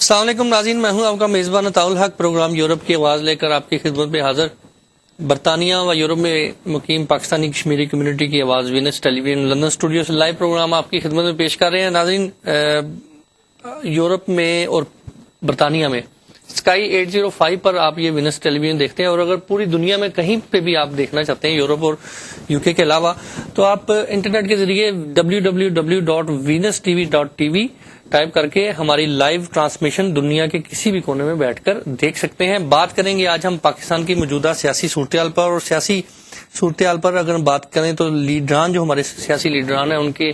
السلام علیکم ناظرین، میں ہوں آپ کا میزبان عطاء الحق۔ پروگرام یورپ کی آواز لے کر آپ کی خدمت میں حاضر۔ برطانیہ و یورپ میں مقیم پاکستانی کشمیری کمیونٹی کی آواز وینس ٹیلی ویژن لندن اسٹوڈیو سے لائیو پروگرام آپ کی خدمت میں پیش کر رہے ہیں۔ ناظرین، یورپ میں اور برطانیہ میں اسکائی 805 پر آپ یہ وینس ٹیلی ویژن دیکھتے ہیں، اور اگر پوری دنیا میں کہیں پہ بھی آپ دیکھنا چاہتے ہیں یورپ اور یو کے علاوہ، تو آپ انٹرنیٹ کے ذریعے www.venustv.tv ٹائپ کر کے ہماری لائیو ٹرانسمیشن دنیا کے کسی بھی کونے میں بیٹھ کر دیکھ سکتے ہیں۔ بات کریں گے آج ہم پاکستان کی موجودہ سیاسی صورتحال پر، اور سیاسی صورتحال پر اگر ہم بات کریں تو لیڈران، جو ہمارے سیاسی لیڈران ہیں، ان کے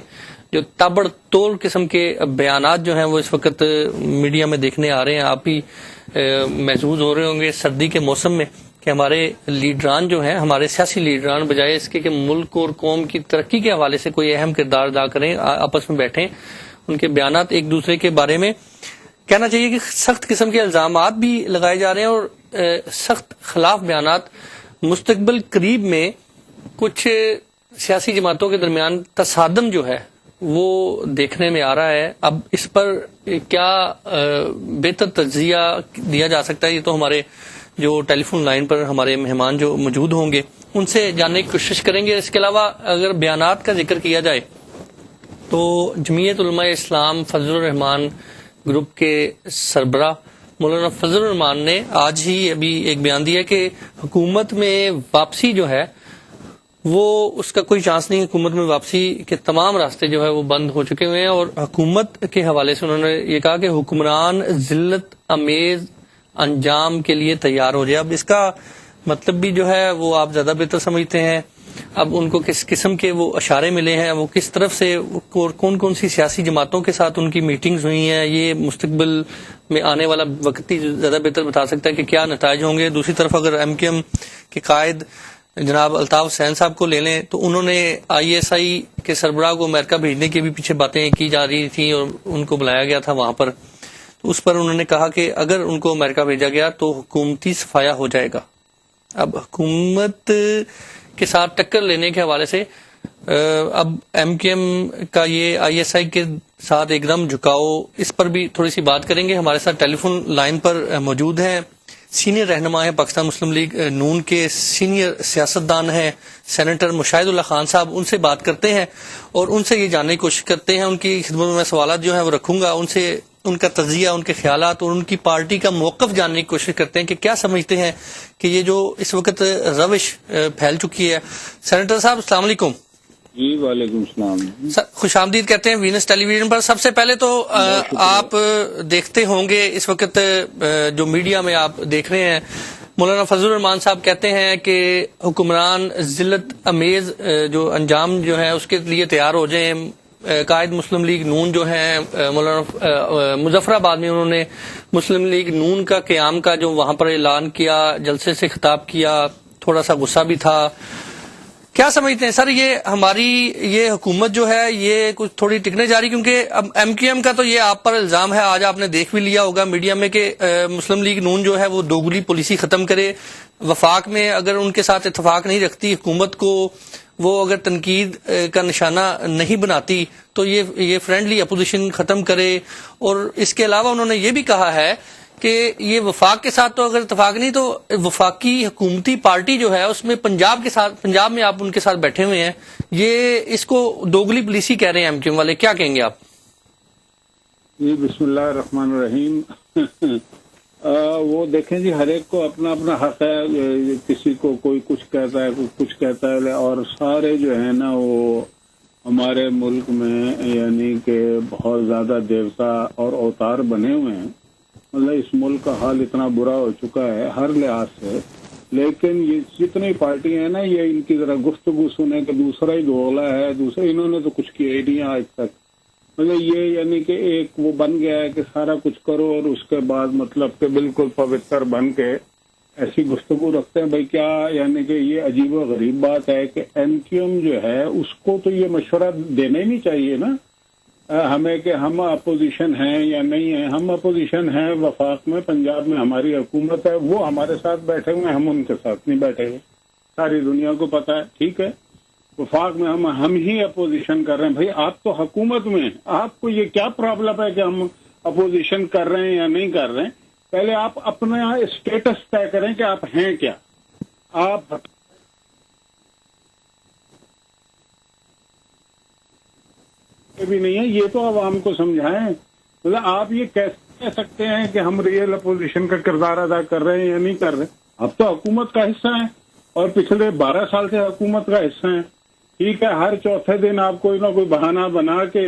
جو تابڑ توڑ قسم کے بیانات جو ہیں وہ اس وقت میڈیا میں دیکھنے آ رہے ہیں۔ آپ بھی محظوظ ہو رہے ہوں گے سردی کے موسم میں کہ ہمارے لیڈران جو ہیں، ہمارے سیاسی لیڈران، بجائے اس کے کہ ملک اور قوم کی ترقی کے حوالے سے کوئی اہم کردار ادا کریں، آپس میں بیٹھیں، ان کے بیانات ایک دوسرے کے بارے میں کہنا چاہیے کہ سخت قسم کے الزامات بھی لگائے جا رہے ہیں، اور سخت خلاف بیانات مستقبل قریب میں کچھ سیاسی جماعتوں کے درمیان تصادم جو ہے وہ دیکھنے میں آ رہا ہے۔ اب اس پر کیا بہتر تجزیہ دیا جا سکتا ہے، یہ تو ہمارے جو ٹیلی فون لائن پر ہمارے مہمان جو موجود ہوں گے ان سے جاننے کی کوشش کریں گے۔ اس کے علاوہ اگر بیانات کا ذکر کیا جائے تو جمعیت علماء اسلام فضل الرحمان گروپ کے سربراہ مولانا فضل الرحمان نے آج ہی ابھی ایک بیان دیا کہ حکومت میں واپسی جو ہے وہ اس کا کوئی چانس نہیں۔ حکومت میں واپسی کے تمام راستے جو ہے وہ بند ہو چکے ہوئے ہیں، اور حکومت کے حوالے سے انہوں نے یہ کہا کہ حکمران ذلت امیز انجام کے لیے تیار ہو جائے۔ اب اس کا مطلب بھی جو ہے وہ آپ زیادہ بہتر سمجھتے ہیں۔ اب ان کو کس قسم کے وہ اشارے ملے ہیں، وہ کس طرف سے اور کون کون سی سیاسی جماعتوں کے ساتھ ان کی میٹنگز ہوئی ہیں، یہ مستقبل میں آنے والا وقت ہی زیادہ بہتر بتا سکتا ہے کہ کیا نتائج ہوں گے۔ دوسری طرف اگر ایم کیو ایم کے قائد جناب الطاف حسین صاحب کو لے لیں تو انہوں نے آئی ایس آئی کے سربراہ کو امریکہ بھیجنے کے بھی پیچھے باتیں کی جا رہی تھیں، اور ان کو بلایا گیا تھا وہاں پر، تو اس پر انہوں نے کہا کہ اگر ان کو امریکہ بھیجا گیا تو حکومتی صفایا ہو جائے گا۔ اب حکومت کے ساتھ ٹکر لینے کے حوالے سے اب ایم کیو ایم کا یہ آئی ایس آئی کے ساتھ ایک دم جھکاؤ، اس پر بھی تھوڑی سی بات کریں گے۔ ہمارے ساتھ ٹیلی فون لائن پر موجود ہیں سینئر رہنما ہیں پاکستان مسلم لیگ نون کے، سینئر سیاستدان ہیں سینیٹر مشاہد اللہ خان صاحب۔ ان سے بات کرتے ہیں اور ان سے یہ جاننے کی کوشش کرتے ہیں، ان کی خدمت میں سوالات جو ہیں وہ رکھوں گا، ان سے ان کا تجزیہ، ان کے خیالات اور ان کی پارٹی کا موقف جاننے کی کوشش کرتے ہیں کہ کیا سمجھتے ہیں کہ یہ جو اس وقت روش پھیل چکی ہے۔ سینیٹر صاحب السلام علیکم۔ جی وعلیکم السلام، خوش آمدید کہتے ہیں وینس ٹیلی ویژن پر۔ سب سے پہلے تو آپ دیکھتے ہوں گے اس وقت جو میڈیا میں آپ دیکھ رہے ہیں، مولانا فضل الرحمان صاحب کہتے ہیں کہ حکمران ذلت امیز جو انجام جو ہے اس کے لیے تیار ہو جائیں۔ قائد مسلم لیگ نون جو ہیں مولانا مظفر آباد میں، انہوں نے مسلم لیگ نون کا قیام کا جو وہاں پر اعلان کیا، جلسے سے خطاب کیا، تھوڑا سا غصہ بھی تھا۔ کیا سمجھتے ہیں سر، یہ ہماری یہ حکومت جو ہے یہ کچھ تھوڑی ٹکنے جا رہی، کیونکہ اب ایم کیو ایم کا تو یہ آپ پر الزام ہے، آج آپ نے دیکھ بھی لیا ہوگا میڈیا میں کہ مسلم لیگ نون جو ہے وہ دوگلی پالیسی ختم کرے، وفاق میں اگر ان کے ساتھ اتفاق نہیں رکھتی، حکومت کو وہ اگر تنقید کا نشانہ نہیں بناتی تو یہ فرینڈلی اپوزیشن ختم کرے۔ اور اس کے علاوہ انہوں نے یہ بھی کہا ہے کہ یہ وفاق کے ساتھ تو اگر اتفاق نہیں تو وفاقی حکومتی پارٹی جو ہے اس میں پنجاب میں آپ ان کے ساتھ بیٹھے ہوئے ہیں، یہ اس کو دوگلی پالیسی کہہ رہے ہیں ایم کیو ایم والے، کیا کہیں گے آپ؟ جی بسم اللہ الرحمن الرحیم۔ وہ دیکھیں جی، ہر ایک کو اپنا اپنا حق ہے، کسی کو کوئی کچھ کہتا ہے، کوئی کچھ کہتا ہے، اور سارے جو ہے نا وہ ہمارے ملک میں یعنی کہ بہت زیادہ دیوتا اور اوتار بنے ہوئے ہیں۔ مطلب اس ملک کا حال اتنا برا ہو چکا ہے ہر لحاظ سے، لیکن یہ جتنی پارٹی ہیں نا، یہ ان کی ذرا گفتگو سنے کہ دوسرا ہی دوغلا ہے، انہوں نے تو کچھ کیا ہی نہیں آج تک۔ مطلب یہ یعنی کہ ایک وہ بن گیا ہے کہ سارا کچھ کرو، اور اس کے بعد مطلب کہ بالکل پوتر بن کے ایسی گفتگو رکھتے ہیں۔ بھائی کیا یعنی کہ یہ عجیب و غریب بات ہے کہ ایم کیو ایم جو ہے اس کو تو یہ مشورہ دینا ہی نہیں چاہیے نا ہمیں کہ ہم اپوزیشن ہیں یا نہیں ہیں۔ ہم اپوزیشن ہیں وفاق میں، پنجاب میں ہماری حکومت ہے، وہ ہمارے ساتھ بیٹھے ہوئے ہیں، ہم ان کے ساتھ نہیں بیٹھے ہوئے، ساری دنیا کو پتا ہے، ٹھیک ہے۔ وفاق میں ہم ہی اپوزیشن کر رہے ہیں۔ بھائی آپ تو حکومت میں ہیں، آپ کو یہ کیا پرابلم ہے کہ ہم اپوزیشن کر رہے ہیں یا نہیں کر رہے ہیں، پہلے آپ اپنا اسٹیٹس طے کریں کہ آپ ہیں کیا. آپ بھی نہیں ہے، یہ تو عوام کو سمجھائیں. مطلب آپ یہ کیسے کہہ سکتے ہیں کہ ہم ریئل اپوزیشن کا کردار ادا کر رہے ہیں یا نہیں کر رہے؟ اب تو حکومت کا حصہ ہیں اور پچھلے 12 سال سے حکومت کا حصہ ہیں. ٹھیک ہے، ہر چوتھے دن آپ کوئی نہ کوئی بہانہ بنا کے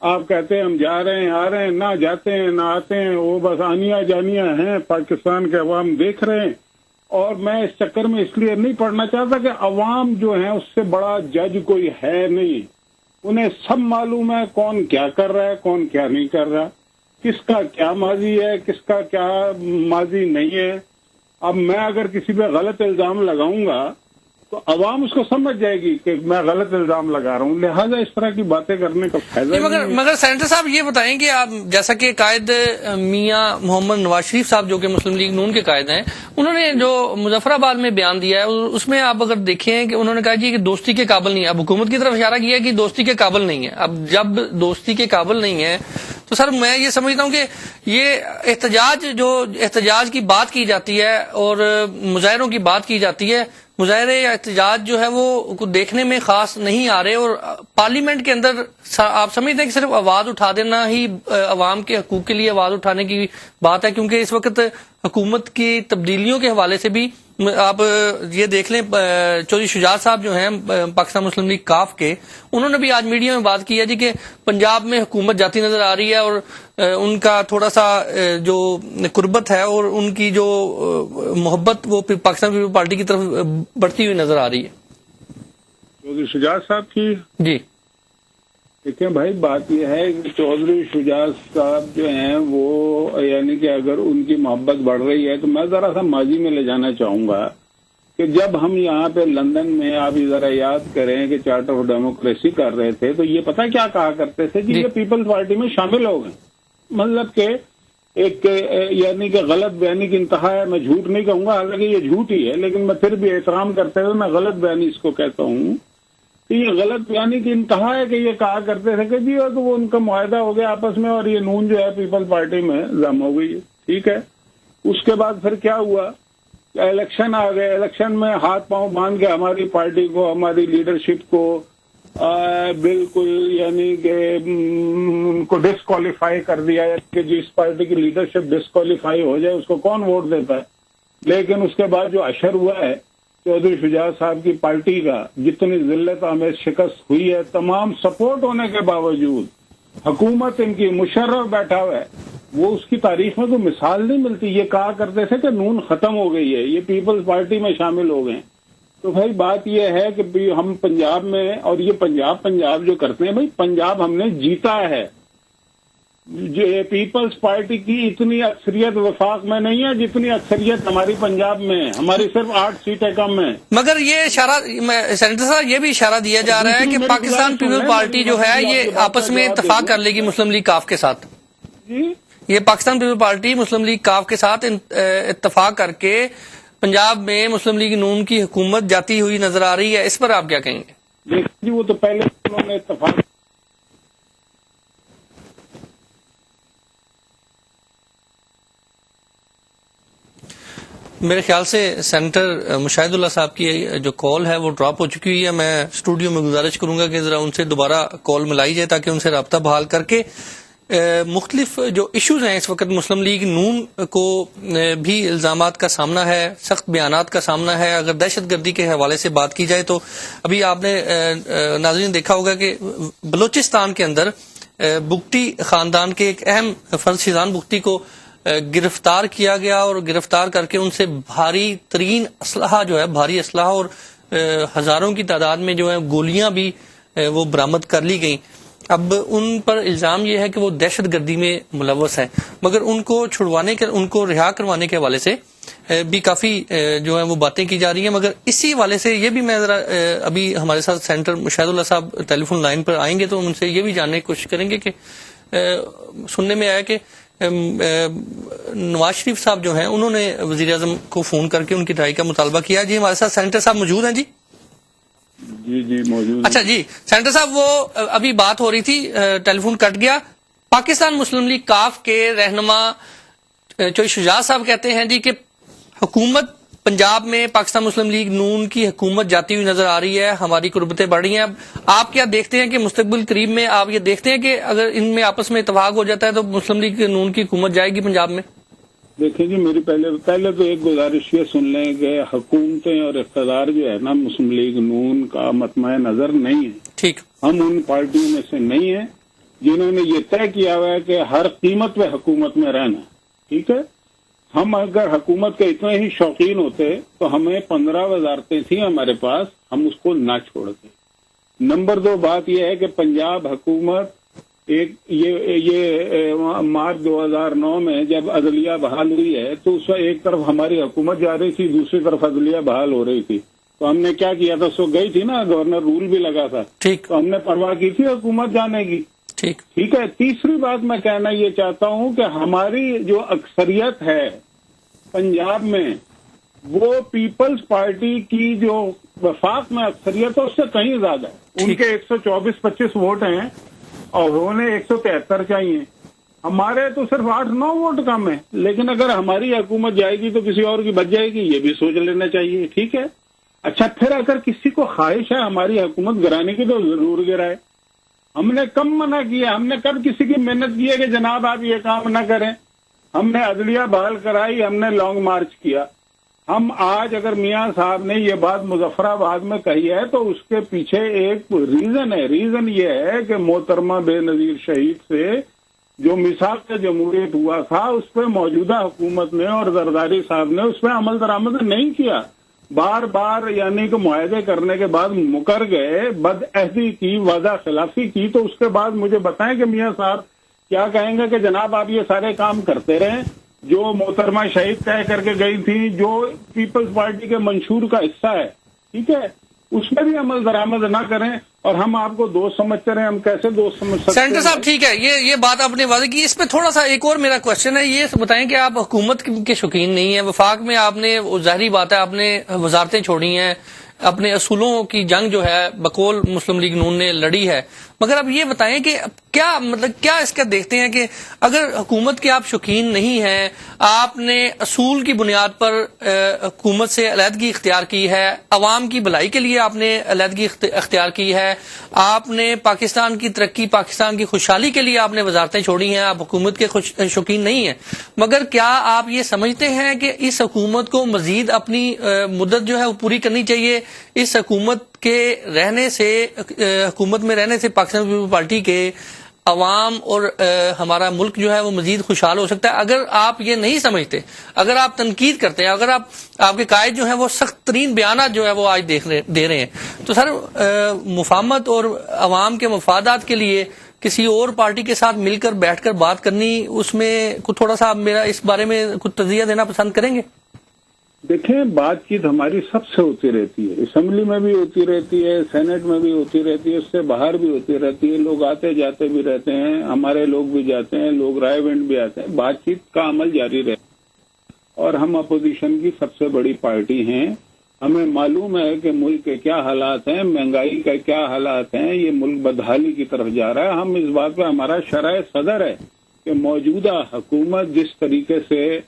آپ کہتے ہیں ہم جا رہے ہیں، آ رہے ہیں، نہ جاتے ہیں نہ آتے ہیں، وہ بس آنیاں جانیاں ہیں. پاکستان کے عوام دیکھ رہے ہیں. اور میں اس چکر میں اس لیے نہیں پڑھنا چاہتا کہ عوام جو ہیں اس سے بڑا جج کوئی ہے نہیں. انہیں سب معلوم ہے کون کیا کر رہا ہے، کون کیا نہیں کر رہا، کس کا کیا ماضی ہے، کس کا کیا ماضی نہیں ہے. اب میں اگر کسی پہ غلط الزام لگاؤں گا تو عوام اس کو سمجھ جائے گی کہ میں غلط الزام لگا رہا ہوں، لہٰذا اس طرح کی باتیں کرنے کا فائدہ نہیں ہے. مگر سینیٹر صاحب یہ بتائیں کہ آپ جیسا کہ قائد میاں محمد نواز شریف صاحب جو کہ مسلم لیگ نون کے قائد ہیں، انہوں نے جو مظفر آباد میں بیان دیا ہے اس میں آپ اگر دیکھیں کہ انہوں نے کہا جی کہ دوستی کے قابل نہیں ہے. اب حکومت کی طرف اشارہ کیا ہے کہ دوستی کے قابل نہیں ہے. اب جب دوستی کے قابل نہیں ہے تو سر میں یہ سمجھتا ہوں کہ یہ احتجاج کی بات کی جاتی ہے اور مظاہروں کی بات کی جاتی ہے. مظاہرے یا احتجاج جو ہے وہ دیکھنے میں خاص نہیں آ رہے، اور پارلیمنٹ کے اندر آپ سمجھتے ہیں کہ صرف آواز اٹھا دینا ہی عوام کے حقوق کے لیے آواز اٹھانے کی بات ہے؟ کیونکہ اس وقت حکومت کی تبدیلیوں کے حوالے سے بھی آپ یہ دیکھ لیں، چودھری شجاعت صاحب جو ہیں پاکستان مسلم لیگ کاف کے، انہوں نے بھی آج میڈیا میں بات کی ہے جی کہ پنجاب میں حکومت جاتی نظر آ رہی ہے اور ان کا تھوڑا سا جو قربت ہے اور ان کی جو محبت وہ پاکستان پیپلز پارٹی کی طرف بڑھتی ہوئی نظر آ رہی ہے. چودھری شجاعت صاحب کی جی دیکھیں بھائی، بات یہ ہے کہ چودھری شجاعت صاحب جو ہیں وہ یعنی کہ اگر ان کی محبت بڑھ رہی ہے تو میں ذرا سا ماضی میں لے جانا چاہوں گا کہ جب ہم یہاں پہ لندن میں، آپ ذرا یاد کریں کہ چارٹر آف ڈیموکریسی کر رہے تھے تو یہ پتہ کیا کہا کرتے تھے کہ یہ پیپلز پارٹی میں شامل ہو گئے. مطلب کہ ایک یعنی کہ غلط بیانی کی انتہا ہے. میں جھوٹ نہیں کہوں گا، حالانکہ یہ جھوٹ ہی ہے، لیکن میں پھر بھی احترام کرتے ہوئے میں غلط بیانی اس کو کہتا ہوں کہ یہ غلط بیانی کی انتہا ہے. کہ یہ کہا کرتے تھے کہ جی وہ ان کا معاہدہ ہو گیا آپس میں اور یہ نون جو ہے پیپلز پارٹی میں ضم ہو گئی ہے. ٹھیک ہے، اس کے بعد پھر کیا ہوا؟ الیکشن آ گئے. الیکشن میں ہاتھ پاؤں باندھ کے ہماری پارٹی کو، ہماری لیڈرشپ کو بالکل یعنی کہ ان کو ڈسکوالیفائی کر دیا ہے کہ جس پارٹی کی لیڈرشپ ڈسکوالیفائی ہو جائے اس کو کون ووٹ دیتا ہے. لیکن اس کے بعد جو اشر ہوا ہے چودھری شجاعت صاحب کی پارٹی کا، جتنی ذلت آمیز شکست ہوئی ہے، تمام سپورٹ ہونے کے باوجود حکومت ان کی مشرف بیٹھا ہوا ہے، وہ اس کی تاریخ میں کوئی مثال نہیں ملتی. یہ کہا کرتے تھے کہ نون ختم ہو گئی ہے، یہ پیپلز پارٹی میں شامل ہو گئے. تو بھائی بات یہ ہے کہ ہم پنجاب میں، اور یہ پنجاب جو کرتے ہیں، بھائی پنجاب ہم نے جیتا ہے. پیپلز پارٹی کی اتنی اکثریت وفاق میں نہیں ہے جتنی اکثریت ہماری پنجاب میں ہے. ہماری صرف 8 سیٹیں کم ہیں. مگر یہ اشارہ سینیٹر صاحب یہ بھی اشارہ دیا جا رہا ہے کہ پاکستان پیپلز پارٹی جو ہے یہ آپس میں اتفاق کر لے گی مسلم لیگ کاف کے ساتھ. جی، یہ پاکستان پیپلز پارٹی مسلم لیگ کاف کے ساتھ اتفاق کر کے پنجاب میں مسلم لیگ نون کی حکومت جاتی ہوئی نظر آ رہی ہے. اس پر آپ کیا کہیں گے؟ جی، وہ تو پہلے انہوں نے اتفاق میرے خیال سے سینیٹر مشاہد اللہ صاحب کی جو کال ہے وہ ڈراپ ہو چکی ہوئی ہے. میں اسٹوڈیو میں گزارش کروں گا کہ ذرا ان سے دوبارہ کال ملائی جائے تاکہ ان سے رابطہ بحال کر کے مختلف جو ایشوز ہیں اس وقت مسلم لیگ نون کو بھی الزامات کا سامنا ہے، سخت بیانات کا سامنا ہے. اگر دہشت گردی کے حوالے سے بات کی جائے تو ابھی آپ نے ناظرین دیکھا ہوگا کہ بلوچستان کے اندر بگٹی خاندان کے ایک اہم فرد شیزان بگٹی کو گرفتار کیا گیا اور گرفتار کر کے ان سے بھاری ترین اسلحہ جو ہے، بھاری اسلحہ اور ہزاروں کی تعداد میں جو ہے گولیاں بھی وہ برآمد کر لی گئیں. اب ان پر الزام یہ ہے کہ وہ دہشت گردی میں ملوث ہیں، مگر ان کو چھڑوانے کے، ان کو رہا کروانے کے حوالے سے بھی کافی جو ہے وہ باتیں کی جا رہی ہیں. مگر اسی حوالے سے یہ بھی میں ذرا ابھی ہمارے ساتھ سینیٹر مشاہد اللہ صاحب ٹیلی فون لائن پر آئیں گے تو ان سے یہ بھی جاننے کی کوشش کریں گے کہ سننے میں آیا کہ نواز شریف صاحب جو ہیں انہوں نے وزیر اعظم کو فون کر کے ان کی رائے کا مطالبہ کیا. جی ہمارے ساتھ سینیٹر صاحب موجود ہیں. جی موجود. اچھا جی سینیٹر صاحب، وہ ابھی بات ہو رہی تھی، ٹیلی فون کٹ گیا. پاکستان مسلم لیگ کاف کے رہنما چوئی شجاع صاحب کہتے ہیں جی کہ حکومت پنجاب میں پاکستان مسلم لیگ نون کی حکومت جاتی ہوئی نظر آ رہی ہے، ہماری قربتیں بڑھ رہی ہیں. اب آپ کیا دیکھتے ہیں کہ مستقبل قریب میں آپ یہ دیکھتے ہیں کہ اگر ان میں آپس میں اتفاق ہو جاتا ہے تو مسلم لیگ نون کی حکومت جائے گی پنجاب میں؟ دیکھیں جی، میری پہلے تو ایک گزارش یہ سن لیں کہ حکومتیں اور اقتدار جو ہے نا مسلم لیگ نون کا مطمع نظر نہیں ہے. ٹھیک. ہم ان پارٹیوں میں سے نہیں ہیں جنہوں نے یہ طے کیا ہوا ہے کہ ہر قیمت پہ حکومت میں رہنا. ٹھیک ہے، ہم اگر حکومت کے اتنے ہی شوقین ہوتے تو ہمیں 15 وزارتیں تھیں ہمارے پاس، ہم اس کو نہ چھوڑتے. نمبر 2 بات یہ ہے کہ پنجاب حکومت یہ مارچ 2009 میں جب عدلیہ بحال ہوئی ہے تو اس وقت ایک طرف ہماری حکومت جا رہی تھی، دوسری طرف عدلیہ بحال ہو رہی تھی. تو ہم نے کیا کیا تھا، سو گئی تھی نا، گورنر رول بھی لگا تھا. ٹھیک. تو ہم نے پرواہ کی تھی حکومت جانے کی. ٹھیک. ٹھیک ہے. تیسری بات میں کہنا یہ چاہتا ہوں کہ ہماری جو اکثریت ہے پنجاب میں وہ پیپلز پارٹی کی جو وفاق میں اکثریت ہے اس سے کہیں زیادہ ہے. ان کے 124-25 ووٹ ہیں اور انہیں 173 چاہیے. ہمارے تو صرف 8-9 ووٹ کم ہیں، لیکن اگر ہماری حکومت جائے گی تو کسی اور کی بچ جائے گی، یہ بھی سوچ لینا چاہیے. ٹھیک ہے. اچھا، پھر اگر کسی کو خواہش ہے ہماری حکومت گرانے کی تو ضرور گرائے. ہم نے کم منع کیا، ہم نے کب کسی کی محنت کی ہے کہ جناب آپ یہ کام نہ کریں. ہم نے عدلیہ بحال کرائی، ہم نے لانگ مارچ کیا. ہم آج اگر میاں صاحب نے یہ بات مظفر آباد میں کہی ہے تو اس کے پیچھے ایک ریزن ہے. ریزن یہ ہے کہ محترمہ بے نظیر شہید سے جو میثاق جمہوریت ہوا تھا اس پہ موجودہ حکومت نے اور زرداری صاحب نے اس پہ عمل درآمد نہیں کیا. بار بار یعنی کہ معاہدے کرنے کے بعد مکر گئے، بد عہدی کی، وعدہ خلافی کی. تو اس کے بعد مجھے بتائیں کہ میاں صاحب کیا کہیں گے کہ جناب آپ یہ سارے کام کرتے رہیں جو محترمہ شہید طے کر کے گئی تھی، جو پیپلز پارٹی کے منشور کا حصہ ہے. ٹھیک ہے، اس میں بھی عمل درآمد نہ کریں اور ہم آپ کو دوست سمجھتے رہیں. ہم کیسے دوست سمجھ سکتے ہیں؟ سینٹر صاحب ٹھیک ہے، یہ بات آپ نے واضح کی. اس پہ تھوڑا سا ایک اور میرا کوشچن ہے، یہ بتائیں کہ آپ حکومت کے شوقین نہیں ہیں. وفاق میں آپ نے، ظاہری بات ہے، آپ نے وزارتیں چھوڑی ہیں، اپنے اصولوں کی جنگ جو ہے بقول مسلم لیگ نون نے لڑی ہے. مگر اب یہ بتائیں کہ کیا اس کا دیکھتے ہیں کہ اگر حکومت کے آپ شوقین نہیں ہیں، آپ نے اصول کی بنیاد پر حکومت سے علیحدگی اختیار کی ہے، عوام کی بھلائی کے لیے آپ نے علیحدگی اختیار کی ہے، آپ نے پاکستان کی ترقی، پاکستان کی خوشحالی کے لیے آپ نے وزارتیں چھوڑی ہیں، آپ حکومت کے شوقین نہیں ہیں. مگر کیا آپ یہ سمجھتے ہیں کہ اس حکومت کو مزید اپنی مدت جو ہے وہ پوری کرنی چاہیے؟ اس حکومت کے رہنے سے، حکومت میں رہنے سے پاکستان پیپلز پارٹی کے عوام اور ہمارا ملک جو ہے وہ مزید خوشحال ہو سکتا ہے. اگر آپ یہ نہیں سمجھتے، اگر آپ تنقید کرتے ہیں، اگر آپ کے قائد جو ہیں وہ سخت ترین بیانات جو ہے وہ آج دے رہے ہیں، تو سر مفاہمت اور عوام کے مفادات کے لیے کسی اور پارٹی کے ساتھ مل کر بیٹھ کر بات کرنی، اس میں تھوڑا سا آپ میرا اس بارے میں کچھ تجزیہ دینا پسند کریں گے؟ دیکھیں، بات چیت ہماری سب سے ہوتی رہتی ہے، اسمبلی میں بھی ہوتی رہتی ہے، سینٹ میں بھی ہوتی رہتی ہے، اس سے باہر بھی ہوتی رہتی ہے. لوگ آتے جاتے بھی رہتے ہیں، ہمارے لوگ بھی جاتے ہیں، لوگ رائے وینٹ بھی آتے ہیں. بات چیت کا عمل جاری رہتا ہے اور ہم اپوزیشن کی سب سے بڑی پارٹی ہیں. ہمیں معلوم ہے کہ ملک کے کیا حالات ہیں، مہنگائی کا کیا حالات ہیں، یہ ملک بدحالی کی طرف جا رہا ہے. ہم اس بات پہ ہمارا شرح صدر ہے کہ موجودہ حکومت جس طریقے سے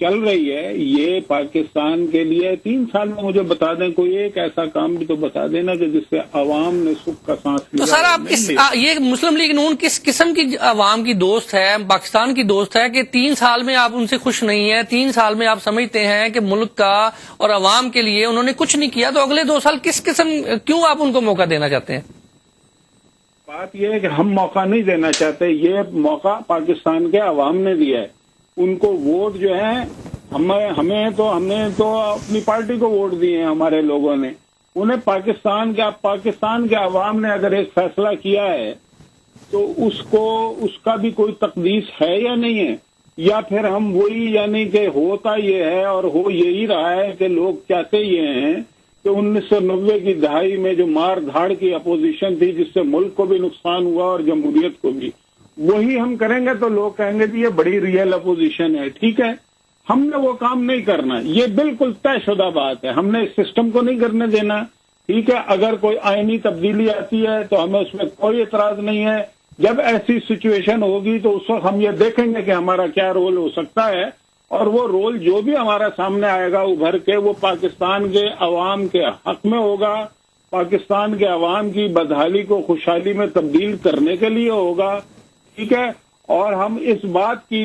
چل رہی ہے یہ پاکستان کے لیے 3 سال میں مجھے بتا دیں کوئی ایک ایسا کام بھی تو بتا دینا کہ جس سے عوام نے سکھ کا سانس لیا. تو سر آپ یہ مسلم لیگ نون کس قسم کی عوام کی دوست ہے، پاکستان کی دوست ہے کہ 3 سال میں آپ ان سے خوش نہیں ہیں؟ 3 سال میں آپ سمجھتے ہیں کہ ملک کا اور عوام کے لیے انہوں نے کچھ نہیں کیا، تو اگلے 2 سال کیوں آپ ان کو موقع دینا چاہتے ہیں؟ بات یہ ہے کہ ہم موقع نہیں دینا چاہتے، یہ موقع پاکستان کے عوام نے دیا ہے. ان کو ووٹ جو ہے ہم نے تو اپنی پارٹی کو ووٹ دیے ہیں ہمارے لوگوں نے. انہیں پاکستان کے عوام نے اگر ایک فیصلہ کیا ہے تو اس کا بھی کوئی تقدیس ہے یا نہیں ہے، یا پھر ہم وہی یعنی کہ ہوتا یہ ہے اور ہو یہی رہا ہے کہ لوگ چاہتے یہ ہیں کہ 1990 کی دہائی میں جو مار دھاڑ کی اپوزیشن تھی جس سے ملک کو بھی نقصان ہوا اور جمہوریت کو بھی، وہی ہم کریں گے تو لوگ کہیں گے کہ یہ بڑی ریئل اپوزیشن ہے. ٹھیک ہے، ہم نے وہ کام نہیں کرنا، یہ بالکل طے شدہ بات ہے. ہم نے اس سسٹم کو نہیں کرنے دینا. ٹھیک ہے، اگر کوئی آئینی تبدیلی آتی ہے تو ہمیں اس میں کوئی اعتراض نہیں ہے جب ایسی سچویشن ہوگی تو اس وقت ہم یہ دیکھیں گے کہ ہمارا کیا رول ہو سکتا ہے، اور وہ رول جو بھی ہمارا سامنے آئے گا ابھر کے، وہ پاکستان کے عوام کے حق میں ہوگا، پاکستان کے عوام کی بدحالی کو خوشحالی میں تبدیل کرنے کے لیے ہوگا، ٹھیک ہے؟ اور ہم اس بات کی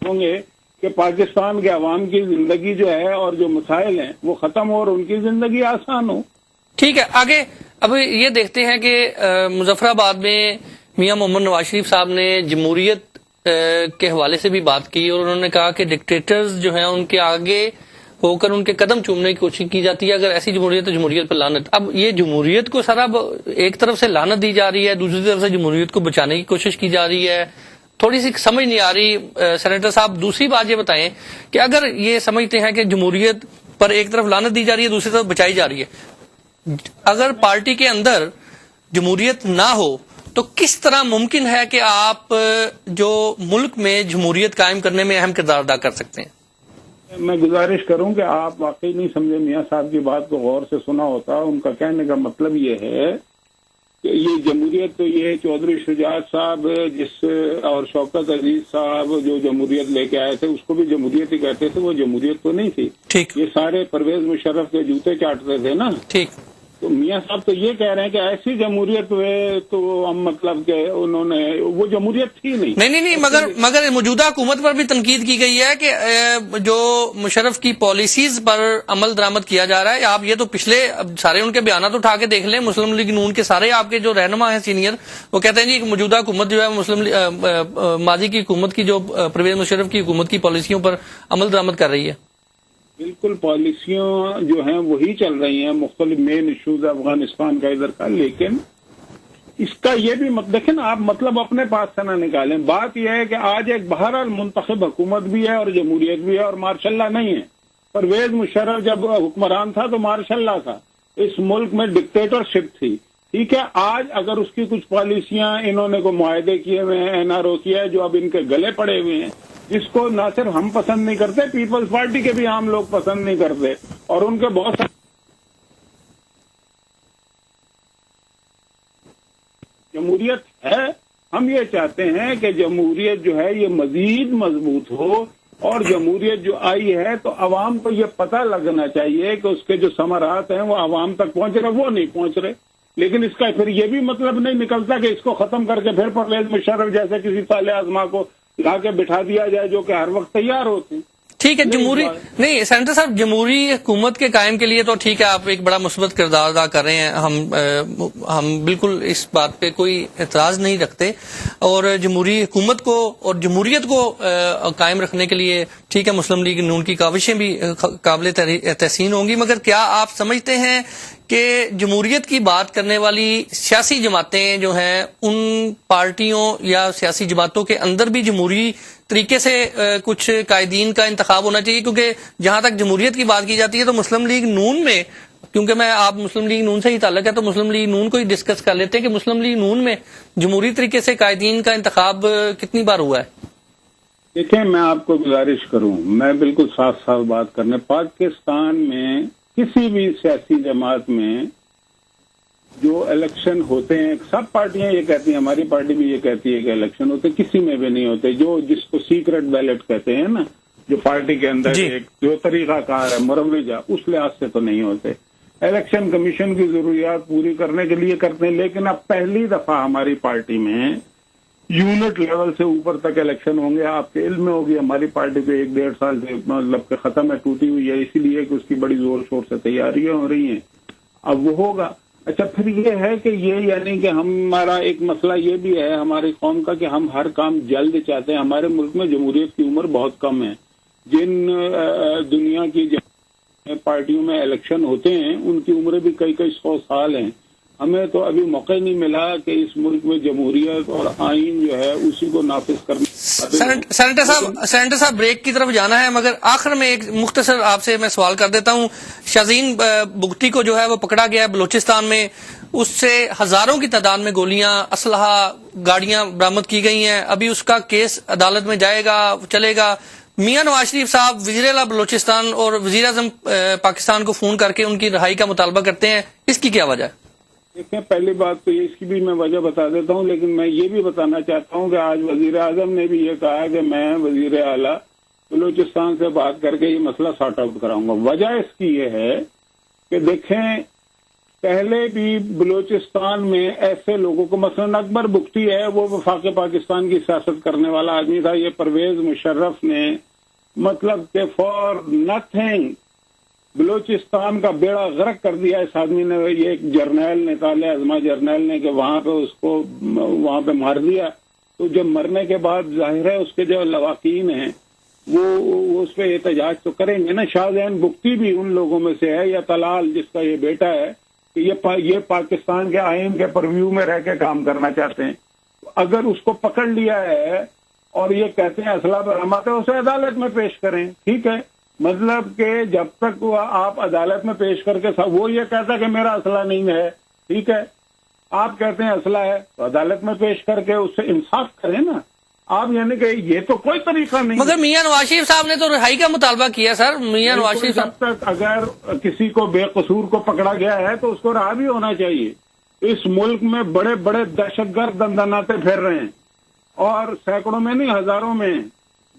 ہوں گے کہ پاکستان کے عوام کی زندگی جو ہے اور جو مسائل ہیں وہ ختم ہو اور ان کی زندگی آسان ہو۔ ٹھیک ہے، آگے اب یہ دیکھتے ہیں کہ مظفر آباد میں میاں محمد نواز شریف صاحب نے جمہوریت کے حوالے سے بھی بات کی، اور انہوں نے کہا کہ ڈکٹیٹرز جو ہیں ان کے آگے ہو کر ان کے قدم چومنے کی کوشش کی جاتی ہے، اگر ایسی جمہوریت تو جمہوریت پر لعنت۔ اب یہ جمہوریت کو سارا ایک طرف سے لعنت دی جا رہی ہے، دوسری طرف سے جمہوریت کو بچانے کی کوشش کی جا رہی ہے، تھوڑی سی سمجھ نہیں آ رہی۔ سینیٹر صاحب دوسری بات یہ بتائیں کہ اگر یہ سمجھتے ہیں کہ جمہوریت پر ایک طرف لعنت دی جا رہی ہے، دوسری طرف بچائی جا رہی ہے، اگر پارٹی کے اندر جمہوریت نہ ہو تو کس طرح ممکن ہے کہ آپ جو ملک میں جمہوریت قائم کرنے میں اہم کردار ادا کر سکتے ہیں؟ میں گزارش کروں کہ آپ واقعی نہیں سمجھے، میاں صاحب کی بات کو غور سے سنا ہوتا۔ ان کا کہنے کا مطلب یہ ہے کہ یہ جمہوریت تو یہ چودھری شجاعت صاحب اور شوکت عزیز صاحب جو جمہوریت لے کے آئے تھے اس کو بھی جمہوریت ہی کہتے تھے، وہ جمہوریت تو نہیں تھی۔ ٹھیک، یہ سارے پرویز مشرف کے جوتے چاٹتے تھے نا۔ ٹھیک، تو میاں صاحب تو یہ کہہ رہے ہیں کہ ایسی جمہوریت ہوئے تو ہم مطلب کہ انہوں نے وہ جمہوریت تھی نہیں، مگر موجودہ حکومت پر بھی تنقید کی گئی ہے کہ جو مشرف کی پالیسیز پر عمل درآمد کیا جا رہا ہے۔ آپ یہ تو پچھلے سارے ان کے بیانات اٹھا کے دیکھ لیں، مسلم لیگ نون کے سارے آپ کے جو رہنما ہیں سینئر، وہ کہتے ہیں جی کہ موجودہ حکومت جو ہے ماضی کی حکومت کی جو پرویز مشرف کی حکومت کی پالیسیوں پر عمل درآمد کر رہی ہے۔ بالکل، پالیسیاں جو ہیں وہی چل رہی ہیں، مختلف مین ایشوز افغانستان کا ادھر کا، لیکن اس کا یہ بھی دیکھیں نا، آپ مطلب اپنے پاس سے نہ نکالیں۔ بات یہ ہے کہ آج ایک بہرحال منتخب حکومت بھی ہے اور جمہوریت بھی ہے اور مارشاء اللہ نہیں ہے۔ پرویز مشرف جب حکمران تھا تو مارشاء اللہ تھا، اس ملک میں ڈکٹیٹرشپ تھی، ٹھیک ہے؟ آج اگر اس کی کچھ پالیسیاں انہوں نے کو معاہدے کیے ہوئے ہیں، NRO کیا ہے جو اب ان کے گلے پڑے ہوئے ہیں، جس کو نہ صرف ہم پسند نہیں کرتے، پیپلز پارٹی کے بھی عام لوگ پسند نہیں کرتے، اور ان کے بہت سارے جمہوریت ہے۔ ہم یہ چاہتے ہیں کہ جمہوریت جو ہے یہ مزید مضبوط ہو، اور جمہوریت جو آئی ہے تو عوام کو یہ پتہ لگنا چاہیے کہ اس کے جو ثمرات ہیں وہ عوام تک پہنچ رہے، وہ نہیں پہنچ رہے۔ لیکن اس کا پھر یہ بھی مطلب نہیں نکلتا کہ اس کو ختم کر کے پھر پرویز مشرف جیسے کسی طالع ازما کو لا کے بٹھا دیا جائے جو کہ ہر وقت تیار ہوتے ہیں۔ ٹھیک ہے، نہیں سینیٹر صاحب، جمہوری حکومت کے قائم کے لیے تو ٹھیک ہے، آپ ایک بڑا مثبت کردار ادا کر رہے ہیں، ہم بالکل اس بات پہ کوئی اعتراض نہیں رکھتے، اور جمہوری حکومت کو اور جمہوریت کو قائم رکھنے کے لیے ٹھیک ہے، مسلم لیگ نون کی کاوشیں بھی قابل تحسین ہوں گی، مگر کیا آپ سمجھتے ہیں کہ جمہوریت کی بات کرنے والی سیاسی جماعتیں جو ہیں ان پارٹیوں یا سیاسی جماعتوں کے اندر بھی جمہوری طریقے سے کچھ قائدین کا انتخاب ہونا چاہیے؟ کیونکہ جہاں تک جمہوریت کی بات کی جاتی ہے تو مسلم لیگ نون میں، کیونکہ آپ مسلم لیگ نون سے ہی تعلق ہے تو مسلم لیگ نون کو ہی ڈسکس کر لیتے ہیں کہ مسلم لیگ نون میں جمہوری طریقے سے قائدین کا انتخاب کتنی بار ہوا ہے؟ دیکھیں، میں آپ کو گزارش کروں، میں بالکل صاف بات کرنے، پاکستان میں کسی بھی سیاسی جماعت میں جو الیکشن ہوتے ہیں، سب پارٹیاں یہ کہتی ہیں، ہماری پارٹی بھی یہ کہتی ہے کہ الیکشن ہوتے، کسی میں بھی نہیں ہوتے، جس کو سیکرٹ بیلٹ کہتے ہیں نا، جو پارٹی کے اندر ایک جو طریقہ کار ہے مروجہ، اس لحاظ سے تو نہیں ہوتے۔ الیکشن کمیشن کی ضروریات پوری کرنے کے لیے کرتے ہیں، لیکن اب پہلی دفعہ ہماری پارٹی میں یونٹ لیول سے اوپر تک الیکشن ہوں گے۔ آپ کے علم میں ہوگی ہماری پارٹی کو 1-1.5 سال سے مطلب کہ ختم ہے، ٹوٹی ہوئی ہے، اسی لیے کہ اس کی بڑی زور شور سے تیاریاں ہو رہی ہیں، اب وہ ہوگا۔ اچھا، پھر یہ ہے کہ یہ یعنی کہ ہمارا ایک مسئلہ یہ بھی ہے ہماری قوم کا کہ ہم ہر کام جلد چاہتے ہیں۔ ہمارے ملک میں جمہوریت کی عمر بہت کم ہے، جن دنیا کی پارٹیوں میں الیکشن ہوتے ہیں ان کی عمریں بھی کئی 100 سال ہیں۔ ہمیں تو ابھی موقع نہیں ملا کہ اس ملک میں جمہوریت اور آئین جو ہے اسی کو نافذ کرنا۔ سینیٹر صاحب بریک کی طرف جانا ہے، مگر آخر میں ایک مختصر آپ سے میں سوال کر دیتا ہوں۔ شاہزین بگٹی کو جو ہے وہ پکڑا گیا ہے بلوچستان میں، اس سے ہزاروں کی تعداد میں گولیاں، اسلحہ، گاڑیاں برآمد کی گئی ہیں، ابھی اس کا کیس عدالت میں جائے گا، چلے گا۔ میاں نواز شریف صاحب وزیر اعلیٰ بلوچستان اور وزیر اعظم پاکستان کو فون کر کے ان کی رہائی کا مطالبہ کرتے ہیں، اس کی کیا وجہ ہے؟ دیکھیں پہلی بات تو اس کی بھی میں وجہ بتا دیتا ہوں، لیکن میں یہ بھی بتانا چاہتا ہوں کہ آج وزیر اعظم نے بھی یہ کہا کہ میں وزیر اعلیٰ بلوچستان سے بات کر کے یہ مسئلہ سارٹ آؤٹ کراؤں گا۔ وجہ اس کی یہ ہے کہ دیکھیں پہلے بھی بلوچستان میں ایسے لوگوں کو، مثلا اکبر بگٹی ہے، وہ وفاق پاکستان کی سیاست کرنے والا آدمی تھا، یہ پرویز مشرف نے مطلب کہ فار نتھنگ بلوچستان کا بیڑا غرق کر دیا اس آدمی نے۔ یہ ایک جرنیل نے، طالع ازما جرنیل نے، کہ وہاں پہ اس کو وہاں پہ مار دیا۔ تو جب مرنے کے بعد ظاہر ہے اس کے جو لواقین ہیں وہ اس پہ احتجاج تو کریں گے نا۔ شاہجہان بگٹی بھی ان لوگوں میں سے ہے، یا طلال جس کا یہ بیٹا ہے، کہ یہ پاکستان کے آئین کے پرویو میں رہ کے کام کرنا چاہتے ہیں۔ اگر اس کو پکڑ لیا ہے اور یہ کہتے ہیں اسلحہ برآمد ہے، اسے عدالت میں پیش کریں، ٹھیک ہے۔ مطلب کہ جب تک وہ آپ عدالت میں پیش کر کے وہ یہ کہتا کہ میرا اسلحہ نہیں ہے، ٹھیک ہے، آپ کہتے ہیں اسلحہ ہے تو عدالت میں پیش کر کے اس سے انصاف کریں نا آپ، یعنی کہ یہ تو کوئی طریقہ نہیں۔ مگر میاں نواز شریف صاحب نے تو رہائی کا مطالبہ کیا سر، میاں نواز شریف جب تک اگر کسی کو بے قصور کو پکڑا گیا ہے تو اس کو رہا بھی ہونا چاہیے۔ اس ملک میں بڑے بڑے دہشت گرد دندناتے پھر رہے ہیں، اور سینکڑوں میں نہیں ہزاروں میں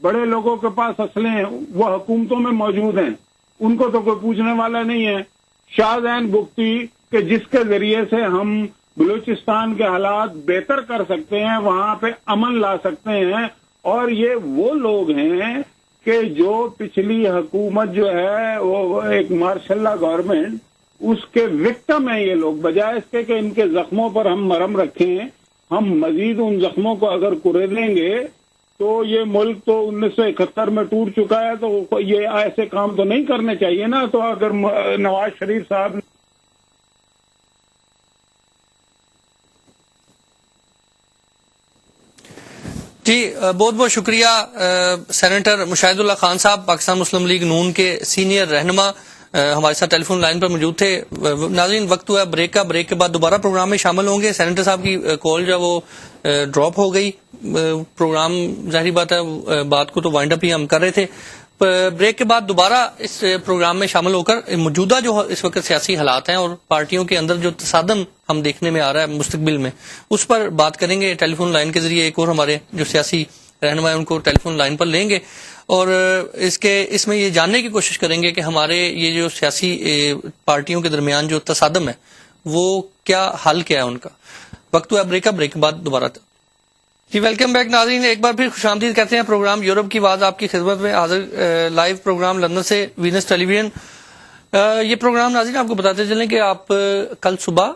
بڑے لوگوں کے پاس اسلحے ہیں، وہ حکومتوں میں موجود ہیں، ان کو تو کوئی پوچھنے والا نہیں ہے۔ شاہجہان بگٹی کہ جس کے ذریعے سے ہم بلوچستان کے حالات بہتر کر سکتے ہیں، وہاں پہ امن لا سکتے ہیں، اور یہ وہ لوگ ہیں کہ جو پچھلی حکومت جو ہے وہ ایک ماشاء اللہ گورنمنٹ، اس کے وکٹم ہیں یہ لوگ۔ بجائے اس کے کہ ان کے زخموں پر ہم مرہم رکھیں، ہم مزید ان زخموں کو اگر کریدیں گے تو یہ ملک تو 1971 میں ٹوٹ چکا ہے، تو یہ ایسے کام تو نہیں کرنے چاہیے نا۔ تو اگر نواز شریف صاحب جی بہت بہت شکریہ سینیٹر مشاہد اللہ خان صاحب، پاکستان مسلم لیگ نون کے سینئر رہنما ہمارے ساتھ ٹیلی فون لائن پر موجود تھے۔ ناظرین وقت ہوا بریک کا، بریک کے بعد دوبارہ پروگرام میں شامل ہوں گے۔ سینیٹر صاحب کی کال جو وہ ڈراپ ہو گئی، پروگرام ظاہری بات ہے بات کو تو وائنڈ اپ ہی ہم کر رہے تھے۔ بریک کے بعد دوبارہ اس پروگرام میں شامل ہو کر موجودہ جو اس وقت سیاسی حالات ہیں اور پارٹیوں کے اندر جو تصادم ہم دیکھنے میں آ رہا ہے مستقبل میں، اس پر بات کریں گے ٹیلی فون لائن کے ذریعے۔ ایک اور ہمارے جو سیاسی رہنما ہیں ان کو ٹیلی فون لائن پر لیں گے، اور اس میں یہ جاننے کی کوشش کریں گے کہ ہمارے یہ جو سیاسی پارٹیوں کے درمیان جو تصادم ہے وہ کیا حل کیا ہے ان کا۔ وقت ہوا بریک کا، بریک کے بعد دوبارہ جی ویلکم بیک ناظرین، ایک بار پھر خوش آمدید کہتے ہیں۔ پروگرام یورپ کی آواز آپ کی خدمت میں حاضر، لائیو پروگرام لندن سے وینس ٹیلی ویژن۔ یہ پروگرام ناظرین آپ کو بتاتے چلیں کہ آپ کل صبح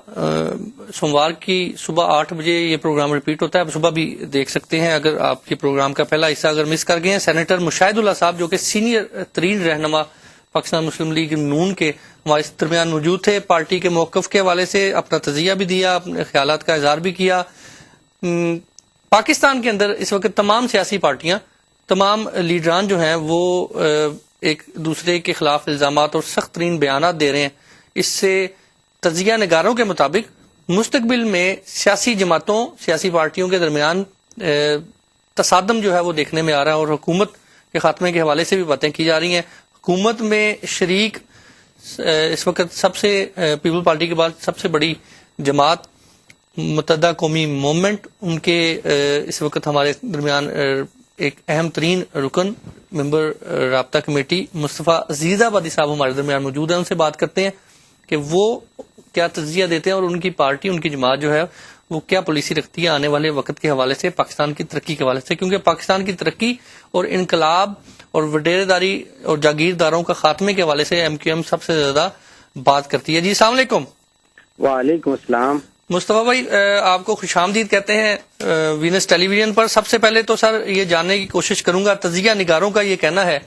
سوموار کی صبح 8 بجے یہ پروگرام ریپیٹ ہوتا ہے، آپ صبح بھی دیکھ سکتے ہیں اگر آپ کے پروگرام کا پہلا حصہ اگر مس کر گئے ہیں۔ سینیٹر مشاہد اللہ صاحب جو کہ سینئر ترین رہنما پاکستان مسلم لیگ نون کے ہمارے درمیان موجود تھے، پارٹی کے موقف کے حوالے سے اپنا تجزیہ بھی دیا، اپنے خیالات کا اظہار بھی کیا۔ پاکستان کے اندر اس وقت تمام سیاسی پارٹیاں، تمام لیڈران جو ہیں وہ ایک دوسرے کے خلاف الزامات اور سخت ترین بیانات دے رہے ہیں۔ اس سے تجزیہ نگاروں کے مطابق مستقبل میں سیاسی جماعتوں، سیاسی پارٹیوں کے درمیان تصادم جو ہے وہ دیکھنے میں آ رہا ہے، اور حکومت کے خاتمے کے حوالے سے بھی باتیں کی جا رہی ہیں۔ حکومت میں شریک اس وقت سب سے پیپل پارٹی کے بعد سب سے بڑی جماعت متحدہ قومی موومنٹ، ان کے اس وقت ہمارے درمیان ایک اہم ترین رکن ممبر رابطہ کمیٹی مصطفیٰ عزیز آبادی صاحب ہمارے درمیان موجود ہیں۔ ان سے بات کرتے ہیں کہ وہ کیا تجزیہ دیتے ہیں اور ان کی پارٹی، ان کی جماعت جو ہے وہ کیا پالیسی رکھتی ہے آنے والے وقت کے حوالے سے، پاکستان کی ترقی کے حوالے سے، کیونکہ پاکستان کی ترقی اور انقلاب اور وڈیرے داری اور جاگیرداروں کا خاتمے کے حوالے سے ایم کیو ایم سب سے زیادہ بات کرتی ہے۔ جی السلام علیکم۔ وعلیکم السلام مصطفیٰ بھائی آپ کو خوش آمدید کہتے ہیں وینس ٹیلی ویژن پر۔ سب سے پہلے تو سر یہ جاننے کی کوشش کروں گا، تجزیہ نگاروں کا یہ کہنا ہے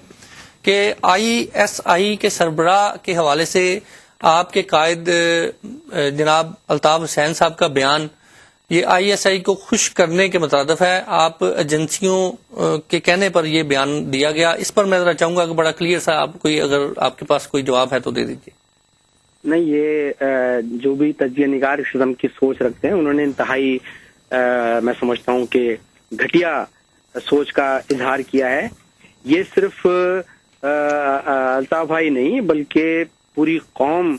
کہ آئی ایس آئی کے سربراہ کے حوالے سے آپ کے قائد جناب الطاف حسین صاحب کا بیان یہ آئی ایس آئی کو خوش کرنے کے مترادف ہے۔ آپ ایجنسیوں کے کہنے پر یہ بیان دیا گیا، اس پر میں ذرا چاہوں گا کہ بڑا کلیئر سا آپ کوئی اگر آپ کے پاس کوئی جواب ہے تو دے دیجیے۔ نہیں، یہ جو بھی تجزیہ نگار اس قسم کی سوچ رکھتے ہیں انہوں نے انتہائی میں سمجھتا ہوں کہ گھٹیا سوچ کا اظہار کیا ہے۔ یہ صرف الطاف بھائی نہیں بلکہ پوری قوم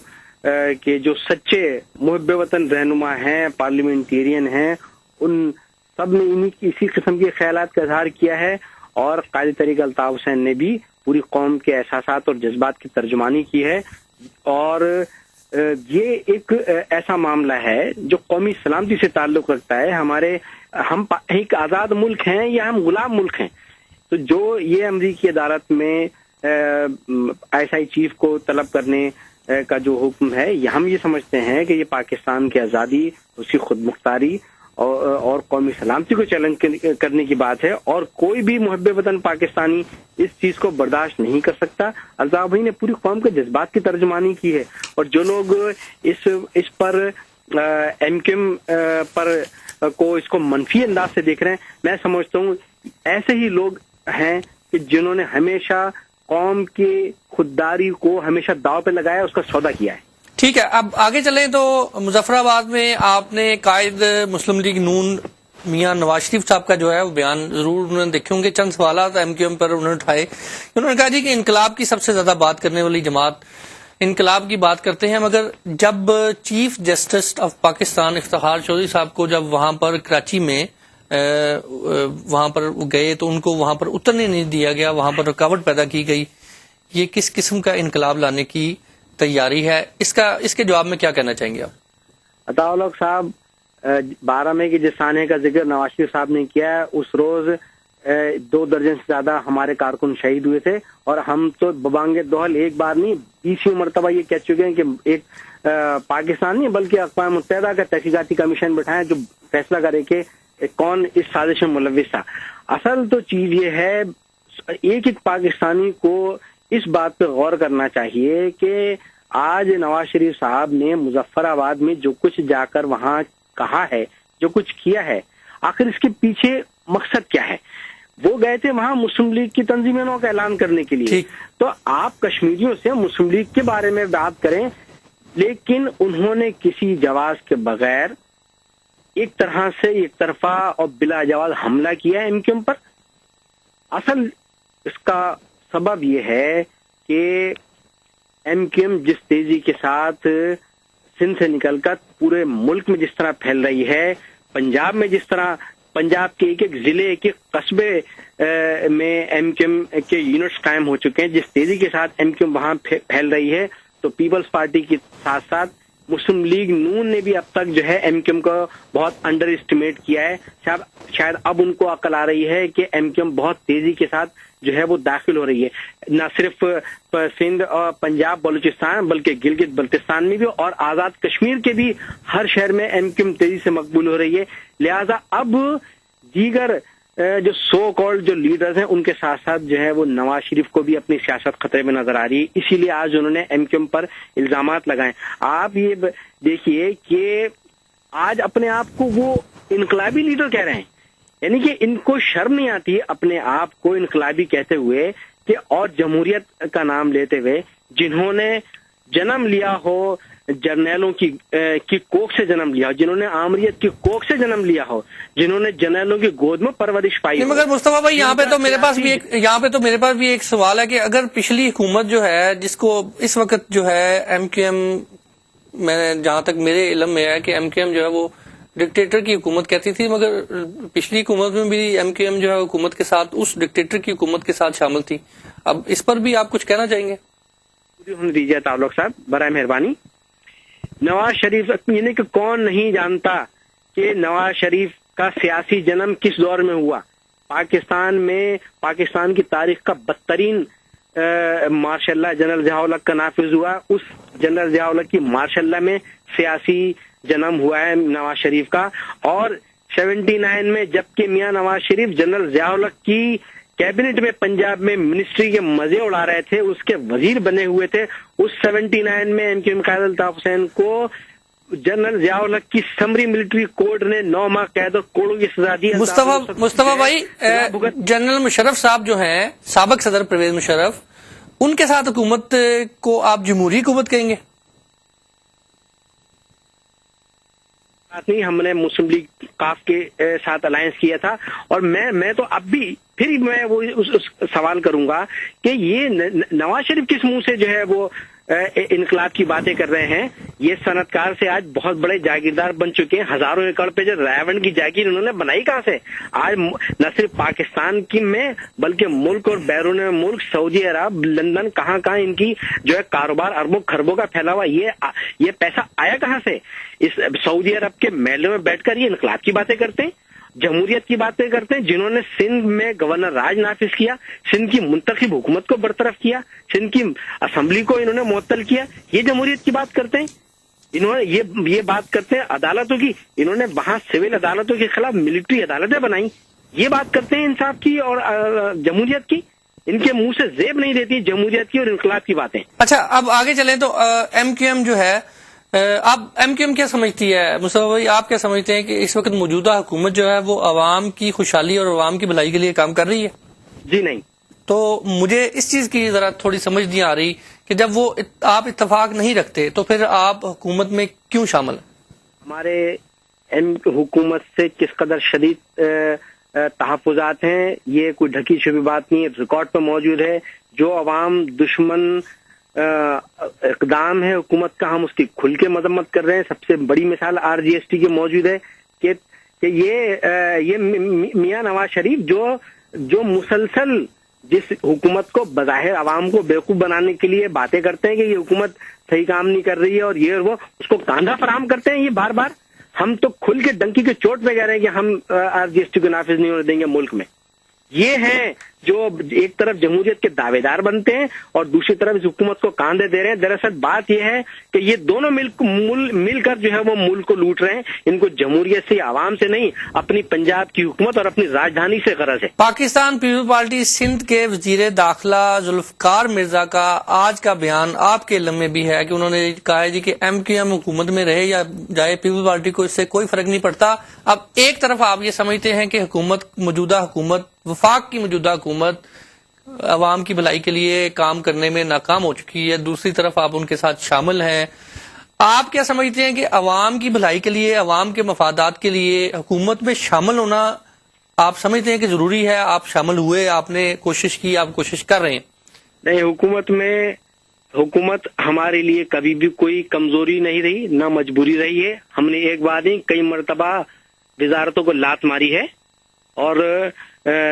کے جو سچے محب وطن رہنما ہیں، پارلیمنٹیرین ہیں، ان سب نے اسی قسم کے خیالات کا اظہار کیا ہے، اور قائد طریقہ الطاف حسین نے بھی پوری قوم کے احساسات اور جذبات کی ترجمانی کی ہے. اور یہ ایک ایسا معاملہ ہے جو قومی سلامتی سے تعلق رکھتا ہے. ہم ایک آزاد ملک ہیں یا ہم غلام ملک ہیں؟ تو جو یہ امریکی عدالت میں آئی ایس آئی چیف کو طلب کرنے کا جو حکم ہے، ہم یہ سمجھتے ہیں کہ یہ پاکستان کی آزادی، اس کی خود مختاری اور قومی سلامتی کو چیلنج کرنے کی بات ہے، اور کوئی بھی محب وطن پاکستانی اس چیز کو برداشت نہیں کر سکتا. الطاف بھائی نے پوری قوم کے جذبات کی ترجمانی کی ہے، اور جو لوگ اس پر ایم کیو ایم پر اس کو منفی انداز سے دیکھ رہے ہیں، میں سمجھتا ہوں ایسے ہی لوگ ہیں کہ جنہوں نے ہمیشہ قوم کی خودداری کو ہمیشہ داؤ پہ لگایا، اس کا سودا کیا ہے. ٹھیک ہے، اب آگے چلیں تو مظفر آباد میں آپ نے قائد مسلم لیگ نون میاں نواز شریف صاحب کا جو ہے وہ بیان ضرور انہوں نے دیکھے ہوں گے. چند سوالات ایم کیو ایم پر انہوں نے اٹھائے. انہوں نے کہا جی کہ انقلاب کی سب سے زیادہ بات کرنے والی جماعت انقلاب کی بات کرتے ہیں، مگر جب chief justice of Pakistan Iftikhar Chaudhry صاحب کو جب وہاں پر کراچی میں وہاں پر گئے تو ان کو وہاں پر اترنے نہیں دیا گیا، وہاں پر رکاوٹ پیدا کی گئی. یہ کس قسم کا انقلاب لانے کی تیاری ہے؟ اس کے جواب میں کیا کہنا چاہیں گے آپ؟ عطاء الحق صاحب، 12 مئی کے جس سانحے کا ذکر نواز شریف صاحب نے کیا ہے، اس روز 2 درجن سے زیادہ ہمارے کارکن شہید ہوئے تھے، اور ہم تو ببانگ دوحل ایک بار نہیں 20 مرتبہ یہ کہہ چکے ہیں کہ ایک پاکستان نہیں بلکہ اقوام متحدہ کا تحقیقاتی کمیشن بٹھائیں جو فیصلہ کرے کہ کون اس سازش میں ملوث تھا. اصل تو چیز یہ ہے، ایک پاکستانی کو اس بات پہ غور کرنا چاہیے کہ آج نواز شریف صاحب نے مظفر آباد میں جو کچھ جا کر وہاں کہا ہے، جو کچھ کیا ہے، آخر اس کے پیچھے مقصد کیا ہے؟ وہ گئے تھے وہاں مسلم لیگ کی تنظیموں کا اعلان کرنے کے لیے. تو آپ کشمیریوں سے مسلم لیگ کے بارے میں بات کریں، لیکن انہوں نے کسی جواز کے بغیر ایک طرح سے ایک طرفہ اور بلا جواز حملہ کیا ہے ایم کیو ایم پر. اصل اس کا سبب یہ ہے کہ ایم کیو ایم جس تیزی کے ساتھ سندھ سے نکل کر پورے ملک میں جس طرح پھیل رہی ہے، پنجاب میں جس طرح پنجاب کے ایک ضلع ایک قصبے میں ایم کیو ایم کے یونٹس قائم ہو چکے ہیں، جس تیزی کے ساتھ ایم کیو ایم وہاں پھیل رہی ہے، تو پیپلز پارٹی کے ساتھ ساتھ مسلم لیگ نون نے بھی اب تک جو ہے ایم کیو ایم کو بہت انڈر اسٹیمیٹ کیا ہے. شاید اب ان کو عقل آ رہی ہے کہ ایم کیو ایم بہت تیزی کے ساتھ جو ہے وہ داخل ہو رہی ہے، نہ صرف سندھ اور پنجاب بلوچستان بلکہ گلگت بلتستان میں بھی، اور آزاد کشمیر کے بھی ہر شہر میں ایم کیو ایم تیزی سے مقبول ہو رہی ہے. لہذا اب دیگر جو سو کالڈ جو لیڈرز ہیں ان کے ساتھ ساتھ جو ہے وہ نواز شریف کو بھی اپنی سیاست خطرے میں نظر آ رہی ہے، اسی لیے آج انہوں نے ایم کیو ایم پر الزامات لگائے. آپ یہ دیکھیے کہ آج اپنے آپ کو وہ انقلابی لیڈر کہہ رہے ہیں، یعنی کہ ان کو شرم نہیں آتی اپنے آپ کو انقلابی کہتے ہوئے کہ اور جمہوریت کا نام لیتے ہوئے، جنہوں نے جنم لیا ہو جرنیلوں کی کوکھ سے جنم لیا ہو، جنہوں نے آمریت کی کوکھ سے جنم لیا ہو، جنہوں نے جرنیلوں کی گود میں پرورش پائی ہو. مگر مصطفیٰ بھائی یہاں پہ تو میرے پاس بھی ایک سوال ہے کہ اگر پچھلی حکومت جو ہے جس کو اس وقت جو ہے ایم کیو ایم، میں جہاں تک میرے علم میں ہے کہ ایم کیو ایم جو ہے وہ ڈکٹیٹر کی حکومت کہتی تھی، مگر پچھلی حکومت میں بھی ایم کیو ایم جو ہے حکومت کے ساتھ اس ڈکٹیٹر کی حکومت کے ساتھ شامل تھی. اب اس پر بھی آپ کچھ کہنا چاہیں گے؟ دیجیے تعلق صاحب برائے مہربانی. نواز شریف یعنی کہ کون نہیں جانتا کہ نواز شریف کا سیاسی جنم کس دور میں ہوا؟ پاکستان کی تاریخ کا بدترین ماشاء اللہ جنرل ضیاء الحق کا نافذ ہوا. اس جنرل ضیاء الحق کی ماشاء اللہ میں سیاسی جنم ہوا ہے نواز شریف کا. اور 79 میں جبکہ میاں نواز شریف جنرل ضیاء الحق کی کیبنٹ میں پنجاب میں منسٹری کے مزے اڑا رہے تھے، اس کے وزیر بنے ہوئے تھے، اس 79 میں ایم کیو ایم قائد الطاف حسین کو جنرل ضیاء الحق کی سمری ملٹری کوڈ نے 9 ماہ قید اور کوڑوں کی سزا دی. مصطفیٰ بھائی، جنرل مشرف صاحب جو ہیں سابق صدر پرویز مشرف، ان کے ساتھ حکومت کو آپ جمہوری حکومت کہیں گے؟ نہیں، ہم نے مسلم لیگ کاف کے ساتھ الائنس کیا تھا، اور میں تو اب بھی پھر میں وہ اس سوال کروں گا کہ یہ نواز شریف کس منہ سے جو ہے وہ انقلاب کی باتیں کر رہے ہیں. یہ صنعت کار سے آج بہت بڑے جاگیردار بن چکے ہیں. ہزاروں ایکڑ پہ جو ریون کی جاگیر انہوں نے بنائی کہاں سے؟ آج نہ صرف پاکستان کی میں بلکہ ملک اور بیرون ملک سعودی عرب لندن کہاں ان کی جو ہے کاروبار اربوں خربوں کا پھیلا ہوا. یہ پیسہ آیا کہاں سے؟ اس سعودی عرب کے محلوں میں بیٹھ کر یہ انقلاب کی باتیں کرتے ہیں, جمہوریت کی باتیں کرتے ہیں, جنہوں نے سندھ میں گورنر راج نافذ کیا, سندھ کی منتخب حکومت کو برطرف کیا, سندھ کی اسمبلی کو انہوں نے معطل کیا. یہ جمہوریت کی بات کرتے ہیں. انہوں نے یہ بات کرتے ہیں عدالتوں کی. انہوں نے وہاں سول عدالتوں کے خلاف ملٹری عدالتیں بنائی. یہ بات کرتے ہیں انصاف کی اور جمہوریت کی. ان کے منہ سے زیب نہیں دیتی جمہوریت کی اور انقلاب کی باتیں. اچھا, اب آگے چلیں تو ایم کیو ایم جو ہے, آپ ایم کیو ایم کیا سمجھتی ہے مصطفیٰ بھائی؟ آپ کیا سمجھتے ہیں کہ اس وقت موجودہ حکومت جو ہے وہ عوام کی خوشحالی اور عوام کی بھلائی کے لیے کام کر رہی ہے؟ جی نہیں. تو مجھے اس چیز کی ذرا تھوڑی سمجھ نہیں آ رہی کہ جب وہ آپ اتفاق نہیں رکھتے تو پھر آپ حکومت میں کیوں شامل ہیں؟ ہمارے حکومت سے کس قدر شدید تحفظات ہیں یہ کوئی ڈھکی چھپی بات نہیں ہے, ریکارڈ پہ موجود ہے. جو عوام دشمن اقدام ہے حکومت کا, ہم اس کی کھل کے مذمت کر رہے ہیں. سب سے بڑی مثال آر جی ایس ٹی کی موجود ہے کہ یہ میاں نواز شریف جو مسلسل جس حکومت کو بظاہر عوام کو بیوقوف بنانے کے لیے باتیں کرتے ہیں کہ یہ حکومت صحیح کام نہیں کر رہی ہے اور یہ وہ, اس کو کاندھا فراہم کرتے ہیں یہ بار بار. ہم تو کھل کے ڈنکی کے چوٹ پہ کہہ رہے ہیں کہ ہم آر جی ایس ٹی کو نافذ نہیں ہونے دیں گے ملک میں. یہ ہیں جو ایک طرف جمہوریت کے دعوے دار بنتے ہیں اور دوسری طرف اس حکومت کو کاندھے دے رہے ہیں. دراصل بات یہ ہے کہ یہ دونوں مل کر جو ہے وہ ملک کو لوٹ رہے ہیں. ان کو جمہوریت سے عوام سے نہیں, اپنی پنجاب کی حکومت اور اپنی راجدھانی سے غرض ہے. پاکستان پیپلز پارٹی سندھ کے وزیر داخلہ ذوالفقار مرزا کا آج کا بیان آپ کے علم میں بھی ہے کہ انہوں نے کہا ہے جی کہ ایم کیو ایم حکومت میں رہے یا جائے پیپلز پارٹی کو اس سے کوئی فرق نہیں پڑتا. اب ایک طرف آپ یہ سمجھتے ہیں کہ موجودہ حکومت وفاق کی موجودہ حکومت عوام کی بھلائی کے لیے کام کرنے میں ناکام ہو چکی ہے, دوسری طرف آپ ان کے ساتھ شامل ہیں. آپ کیا سمجھتے ہیں کہ عوام کی بھلائی کے لیے, عوام کے مفادات کے لیے حکومت میں شامل ہونا آپ سمجھتے ہیں کہ ضروری ہے؟ آپ شامل ہوئے, آپ نے کوشش کی, آپ کوشش کر رہے ہیں؟ نہیں, حکومت ہمارے لیے کبھی بھی کوئی کمزوری نہیں رہی, نہ مجبوری رہی ہے. ہم نے ایک بار نہیں کئی مرتبہ وزارتوں کو لات ماری ہے. اور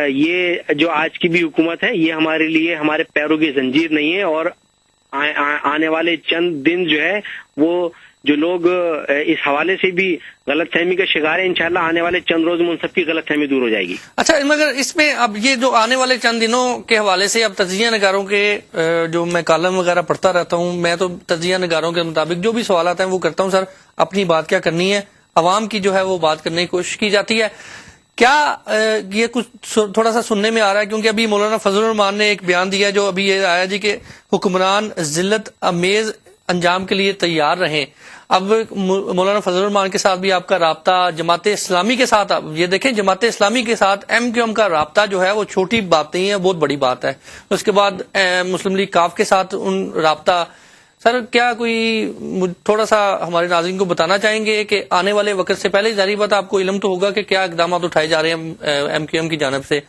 یہ جو آج کی بھی حکومت ہے یہ ہمارے لیے ہمارے پیروں کی زنجیر نہیں ہے. اور آنے والے چند دن جو ہے وہ جو لوگ اس حوالے سے بھی غلط فہمی کا شکار ہے, انشاءاللہ آنے والے چند روز میں ان سب کی غلط فہمی دور ہو جائے گی. اچھا, مگر اس میں اب یہ جو آنے والے چند دنوں کے حوالے سے اب تجزیہ نگاروں کے جو میں کالم وغیرہ پڑھتا رہتا ہوں, میں تو تجزیہ نگاروں کے مطابق جو بھی سوالات ہیں وہ کرتا ہوں, سر اپنی بات کیا کرنی ہے, عوام کی جو ہے وہ بات کرنے کی کوشش کی جاتی ہے. کیا یہ کچھ تھوڑا سا سننے میں آ رہا ہے, کیونکہ ابھی مولانا فضل الرحمان نے ایک بیان دیا جو ابھی یہ آیا جی کہ حکمران ذلت امیز انجام کے لیے تیار رہیں. اب مولانا فضل الرحمان کے ساتھ بھی آپ کا رابطہ جماعت اسلامی کے ساتھ, یہ دیکھیں جماعت اسلامی کے ساتھ ایم کیو ایم کا رابطہ جو ہے وہ چھوٹی بات نہیں ہے, بہت بڑی بات ہے. اس کے بعد مسلم لیگ کاف کے ساتھ ان رابطہ, سر کیا کوئی تھوڑا سا ہمارے ناظرین کو بتانا چاہیں گے کہ آنے والے وقت سے پہلے ظاہری بات آپ کو علم تو ہوگا کہ کیا اقدامات اٹھائے جا رہے ہیں ایم کیو ایم کی جانب سے,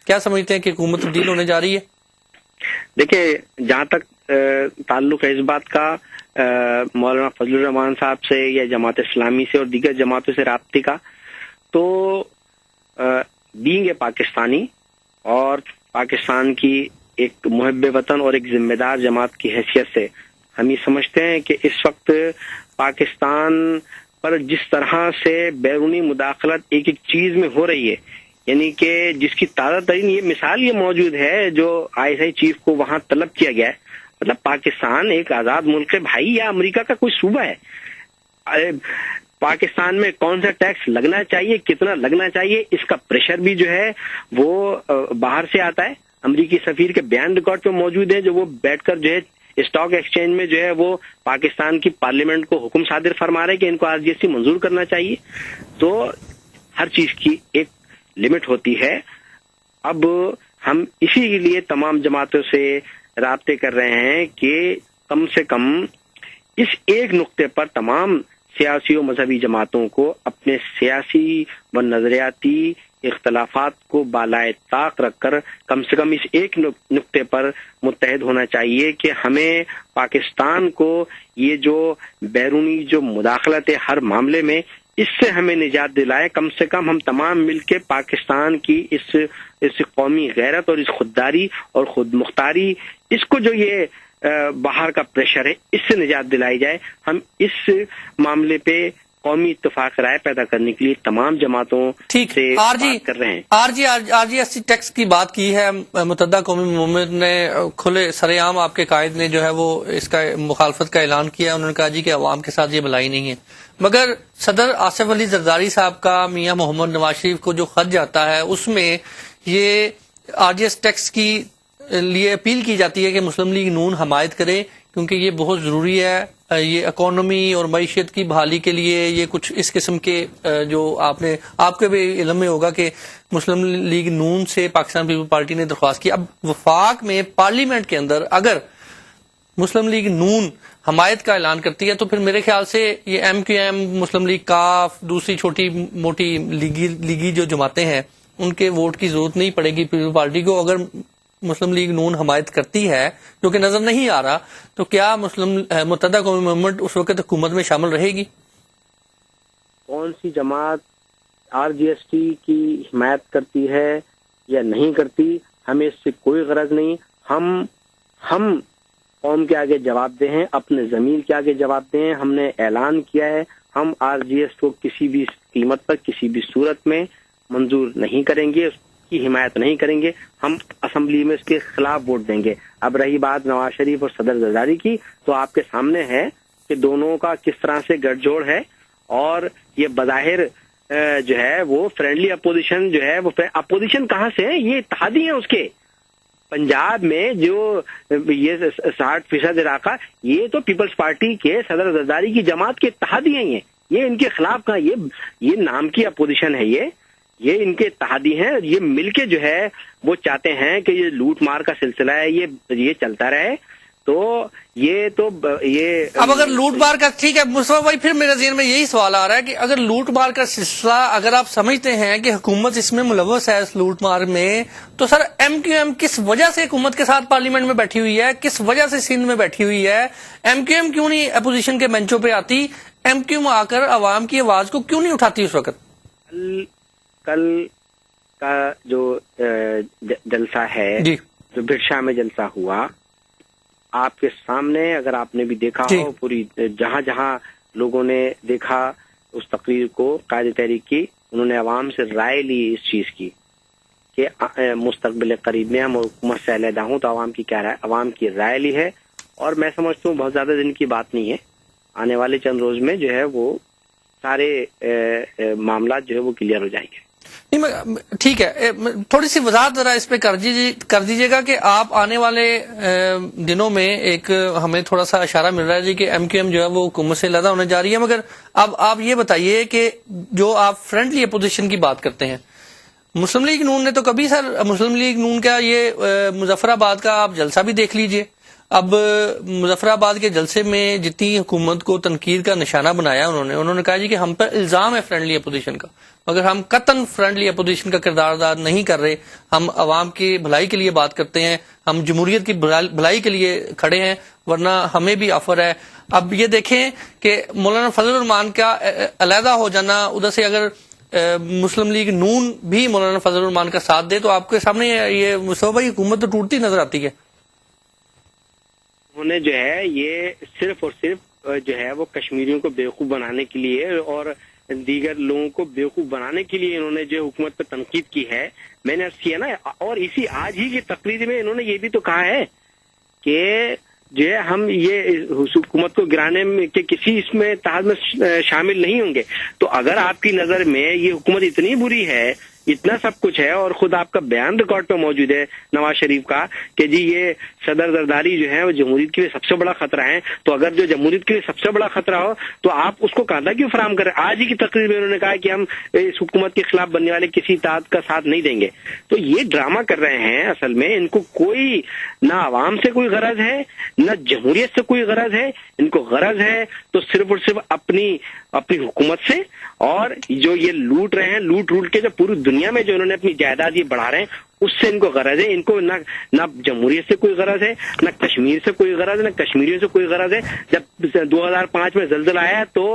کیا سمجھتے ہیں کہ حکومت تبدیل ہونے جا رہی ہے؟ دیکھیے, جہاں تک تعلق ہے اس بات کا مولانا فضل الرحمان صاحب سے یا جماعت اسلامی سے اور دیگر جماعتوں سے رابطے کا, تو بینگ اے پاکستانی اور پاکستان کی ایک محب وطن اور ایک ذمہ دار جماعت کی حیثیت سے ہم یہ سمجھتے ہیں کہ اس وقت پاکستان پر جس طرح سے بیرونی مداخلت ایک ایک چیز میں ہو رہی ہے, یعنی کہ جس کی تازہ ترین یہ مثال یہ موجود ہے جو آئی ایس آئی چیف کو وہاں طلب کیا گیا ہے. مطلب پاکستان ایک آزاد ملک ہے بھائی, یا امریکہ کا کوئی صوبہ ہے؟ پاکستان میں کون سا ٹیکس لگنا چاہیے, کتنا لگنا چاہیے, اس کا پریشر بھی جو ہے وہ باہر سے آتا ہے. امریکی سفیر کے بیان ریکارڈ پہ موجود ہے جو وہ بیٹھ کر جو ہے اسٹاک ایکسچینج میں جو ہے وہ پاکستان کی پارلیمنٹ کو حکم صادر فرما رہے کہ ان کو آر جی ایس ٹی منظور کرنا چاہیے. تو ہر چیز کی ایک لمٹ ہوتی ہے. اب ہم اسی لیے تمام جماعتوں سے رابطے کر رہے ہیں کہ کم سے کم اس ایک نقطے پر تمام سیاسی و مذہبی جماعتوں کو اپنے سیاسی و نظریاتی اختلافات کو بالائے طاق رکھ کر کم سے کم اس ایک نقطے پر متحد ہونا چاہیے کہ ہمیں پاکستان کو یہ جو بیرونی جو مداخلت ہے ہر معاملے میں، اس سے ہمیں نجات دلائے. کم سے کم ہم تمام مل کے پاکستان کی اس قومی غیرت اور اس خودداری اور خود مختاری، اس کو جو یہ باہر کا پریشر ہے، اس سے نجات دلائی جائے. ہم اس معاملے پہ قومی اتفاق رائے پیدا کرنے کے لیے تمام جماعتوں سے بات کر رہے ہیں. R G S T tax کی بات کی ہے. متحدہ قومی موومنٹ نے کھلے سر عام، آپ کے قائد نے جو ہے وہ اس کا مخالفت کا اعلان کیا. انہوں نے کہا جی کہ عوام کے ساتھ یہ بھلائی نہیں ہے. مگر صدر آصف علی زرداری صاحب کا میاں محمد نواز شریف کو جو خط جاتا ہے، اس میں یہ آر جی ایس ٹیکس کی لیے اپیل کی جاتی ہے کہ مسلم لیگ نون حمایت کرے، کیونکہ یہ بہت ضروری ہے. یہ اکانومی اور معیشت کی بحالی کے لیے یہ کچھ اس قسم کے جو آپ کے بھی علم میں ہوگا کہ مسلم لیگ نون سے پاکستان پیپل پارٹی نے درخواست کی. اب وفاق میں پارلیمنٹ کے اندر اگر مسلم لیگ نون حمایت کا اعلان کرتی ہے تو پھر میرے خیال سے یہ ایم کیو ایم، مسلم لیگ کاف، دوسری چھوٹی موٹی لیگی جو جماعتیں ہیں، ان کے ووٹ کی ضرورت نہیں پڑے گی پیپل پارٹی کو. اگر مسلم لیگ نون حمایت کرتی ہے، جو کہ نظر نہیں آ رہا، تو کیا متحدہ قومی موومنٹ اس وقت حکومت میں شامل رہے گی؟ کون سی جماعت آر جی ایس ٹی کی حمایت کرتی ہے یا نہیں کرتی، ہمیں اس سے کوئی غرض نہیں. ہم قوم کے آگے جواب دہ ہیں، اپنے ضمیر کے آگے جواب دہ ہیں. ہم نے اعلان کیا ہے ہم آر جی ایس کو کسی بھی قیمت پر، کسی بھی صورت میں منظور نہیں کریں گے، اس کی حمایت نہیں کریں گے. ہم اسمبلی میں اس کے خلاف ووٹ دیں گے. اب رہی بات نواز شریف اور صدر زرداری کی، تو آپ کے سامنے ہے کہ دونوں کا کس طرح سے گٹھ جوڑ ہے. اور یہ بظاہر جو ہے وہ فرینڈلی اپوزیشن جو ہے، وہ اپوزیشن کہاں سے ہے؟ یہ اتحادی ہیں اس کے. پنجاب میں جو یہ 60% علاقہ، یہ تو پیپلز پارٹی کے صدر زرداری کی جماعت کے اتحادی ہیں. یہ ان کے خلاف کہاں؟ یہ نام کی اپوزیشن ہے. یہ ان کے اتحادی ہیں. یہ مل کے جو ہے وہ چاہتے ہیں کہ یہ لوٹ مار کا سلسلہ ہے یہ چلتا رہے. تو یہ اب اگر لوٹ مار کا، ٹھیک ہے مصطفیٰ بھائی، پھر میرے ذہن میں یہی سوال آ رہا ہے کہ اگر لوٹ مار کا سلسلہ، اگر آپ سمجھتے ہیں کہ حکومت اس میں ملوث ہے اس لوٹ مار میں، تو سر ایم کیو ایم کس وجہ سے حکومت کے ساتھ پارلیمنٹ میں بیٹھی ہوئی ہے؟ کس وجہ سے سندھ میں بیٹھی ہوئی ہے؟ ایم کیو ایم کیوں نہیں اپوزیشن کے منچوں پہ آتی؟ ایم کیو ایم آ کر عوام کی آواز کو کیوں نہیں اٹھاتی اس وقت؟ کل کا جو جلسہ ہے، جی، جو بھرشا میں جلسہ ہوا، آپ کے سامنے اگر آپ نے بھی دیکھا ہو، پوری جہاں جہاں لوگوں نے دیکھا اس تقریر کو، قائد تحریک کی، انہوں نے عوام سے رائے لی اس چیز کی کہ مستقبل قریب میں ہم حکومت سے علیحدہ ہوں. تو عوام کی کیا رائے؟ عوام کی رائے لی ہے. اور میں سمجھتا ہوں بہت زیادہ دن کی بات نہیں ہے، آنے والے چند روز میں جو ہے وہ سارے معاملات جو ہے وہ کلیئر ہو جائیں گے. ٹھیک ہے، تھوڑی سی وضاحت ذرا اس پہ کر دیجیے گا کہ آپ آنے والے دنوں میں، ایک ہمیں تھوڑا سا اشارہ مل رہا ہے جی کہ ایم کیو ایم جو ہے وہ حکومت سے علیحدہ ہونے جا رہی ہے. مگر اب آپ یہ بتائیے کہ جو آپ فرینڈلی اپوزیشن کی بات کرتے ہیں، مسلم لیگ نون نے تو کبھی، سر مسلم لیگ نون کا یہ مظفر آباد کا آپ جلسہ بھی دیکھ لیجئے. اب مظفر آباد کے جلسے میں جتنی حکومت کو تنقید کا نشانہ بنایا انہوں نے کہا جی کہ ہم پر الزام ہے فرینڈلی اپوزیشن کا، مگر ہم قطعاً فرینڈلی اپوزیشن کا کردار ادا نہیں کر رہے. ہم عوام کی بھلائی کے لیے بات کرتے ہیں، ہم جمہوریت کی بھلائی کے لیے کھڑے ہیں، ورنہ ہمیں بھی آفر ہے. اب یہ دیکھیں کہ مولانا فضل الرحمان کا علیحدہ ہو جانا، ادھر سے اگر مسلم لیگ نون بھی مولانا فضل الرحمان کا ساتھ دے، تو آپ کے سامنے یہ مصطفیٰ حکومت تو ٹوٹتی نظر آتی ہے. انہوں نے جو ہے یہ صرف اور صرف جو ہے وہ کشمیریوں کو بیوقوف بنانے کے لیے اور دیگر لوگوں کو بیوقوف بنانے کے لیے انہوں نے جو حکومت پر تنقید کی ہے. میں نے عرض کیا نا، اور اسی آج ہی کی تقریر میں انہوں نے یہ بھی تو کہا ہے کہ جو ہے ہم یہ حکومت کو گرانے کے کسی اس میں اتحاد میں شامل نہیں ہوں گے. تو اگر آپ کی نظر میں یہ حکومت اتنی بری ہے، اتنا سب کچھ ہے، اور خود آپ کا بیان ریکارڈ پہ موجود ہے نواز شریف کا کہ جی یہ صدر زرداری جو ہے وہ جمہوریت کے لیے سب سے بڑا خطرہ ہے، تو اگر جو جمہوریت کے لیے سب سے بڑا خطرہ ہو تو آپ اس کو کہاں کیوں فراہم کریں؟ آج ہی کی تقریر میں انہوں نے کہا کہ ہم اس حکومت کے خلاف بننے والے کسی اتحاد کا ساتھ نہیں دیں گے. تو یہ ڈرامہ کر رہے ہیں. اصل میں ان کو کوئی نہ عوام سے کوئی غرض ہے، نہ جمہوریت سے کوئی غرض ہے. ان کو غرض ہے تو صرف اور صرف اپنی حکومت سے، اور جو یہ لوٹ رہے ہیں، لوٹ کے جو پوری دنیا دنیا میں جو انہوں نے اپنی جائیداد یہ بڑھا رہے ہیں اس سے ان کو غرض ہے. ان کو نہ جمہوریت سے کوئی غرض ہے, نہ کشمیر سے کوئی غرض ہے, نہ کشمیریوں سے کوئی غرض ہے. جب 2005 میں زلزلہ آیا تو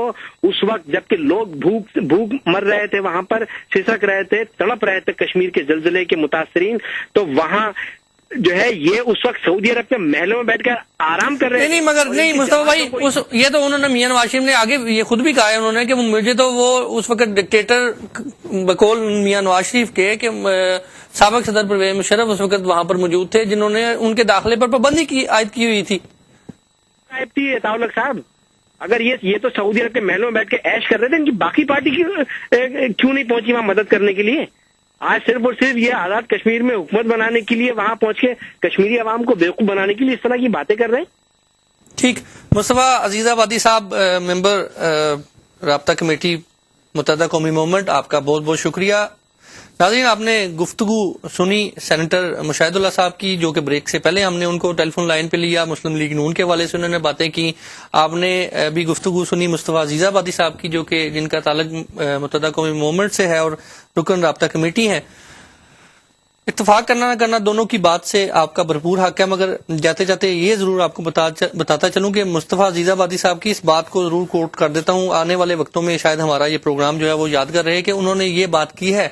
اس وقت جبکہ لوگ بھوک مر رہے تھے, وہاں پر سسک رہے تھے, تڑپ رہے تھے کشمیر کے زلزلے کے متاثرین, تو وہاں جو ہے یہ اس وقت سعودی عرب کے محلوں میں بیٹھ کر آرام کر رہے ہیں. نہیں مگر نہیں مصطفیٰ بھائی, یہ تو انہوں نے میاں نواز شریف نے آگے یہ خود بھی کہا ہے انہوں نے کہ مجھے تو وہ اس وقت ڈکٹیٹر بقول میاں نواز شریف کے کہ سابق صدر پرویز مشرف اس وقت وہاں پر موجود تھے جنہوں نے ان کے داخلے پر پابندی عائد کی ہوئی تھی. تاولق صاحب, اگر یہ تو سعودی عرب کے محلوں میں بیٹھ کے عیش کر رہے تھے, ان کی باقی پارٹی کیوں نہیں پہنچی وہاں مدد کرنے کے لیے؟ آج صرف اور صرف یہ آزاد کشمیر میں حکومت بنانے کے لیے وہاں پہنچ کے کشمیری عوام کو بیوقوف بنانے کے لیے اس طرح کی باتیں کر رہے ہیں. ٹھیک, مصطفیٰ عزیز آبادی صاحب, ممبر رابطہ کمیٹی متحدہ قومی موومنٹ, آپ کا بہت بہت شکریہ. ناظرین, آپ نے گفتگو سنی سینیٹر مشاہد اللہ صاحب کی, جو کہ بریک سے پہلے ہم نے ان کو ٹیلی فون لائن پہ لیا. مسلم لیگ نون کے حوالے سے انہوں نے باتیں کی. آپ نے بھی گفتگو سنی مصطفیٰ عزیز آبادی صاحب کی, جو کہ جن کا تعلق متحدہ قومی موومنٹ سے ہے اور رکن رابطہ کمیٹی ہیں. اتفاق کرنا نہ کرنا دونوں کی بات سے آپ کا بھرپور حق ہے, مگر جاتے جاتے یہ ضرور آپ کو بتاتا چلوں کہ مصطفیٰ عزیز آبادی صاحب کی اس بات کو ضرور کوٹ کر دیتا ہوں. آنے والے وقتوں میں شاید ہمارا یہ پروگرام جو ہے وہ یادگار رہے کہ انہوں نے یہ بات کی ہے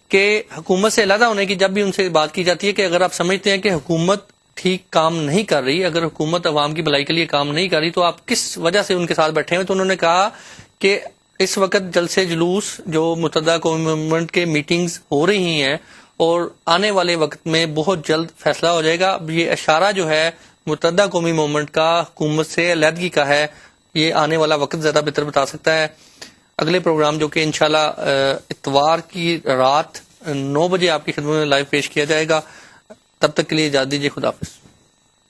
کہ حکومت سے علیحدہ ہونے کی جب بھی ان سے بات کی جاتی ہے کہ اگر آپ سمجھتے ہیں کہ حکومت ٹھیک کام نہیں کر رہی, اگر حکومت عوام کی بھلائی کے لیے کام نہیں کر رہی, تو آپ کس وجہ سے ان کے ساتھ بیٹھے ہیں. تو انہوں نے کہا کہ اس وقت جلسے جلوس جو متحدہ قومی موومنٹ کے میٹنگز ہو رہی ہیں اور آنے والے وقت میں بہت جلد فیصلہ ہو جائے گا. یہ اشارہ جو ہے متحدہ قومی موومنٹ کا حکومت سے علیحدگی کا ہے, یہ آنے والا وقت زیادہ بہتر بتا سکتا ہے. اگلے پروگرام جو کہ انشاءاللہ اتوار کی رات 9 بجے آپ کی خدمت میں لائیو پیش کیا جائے گا, تب تک کے لیے اجازت دیجیے. خدا حافظ.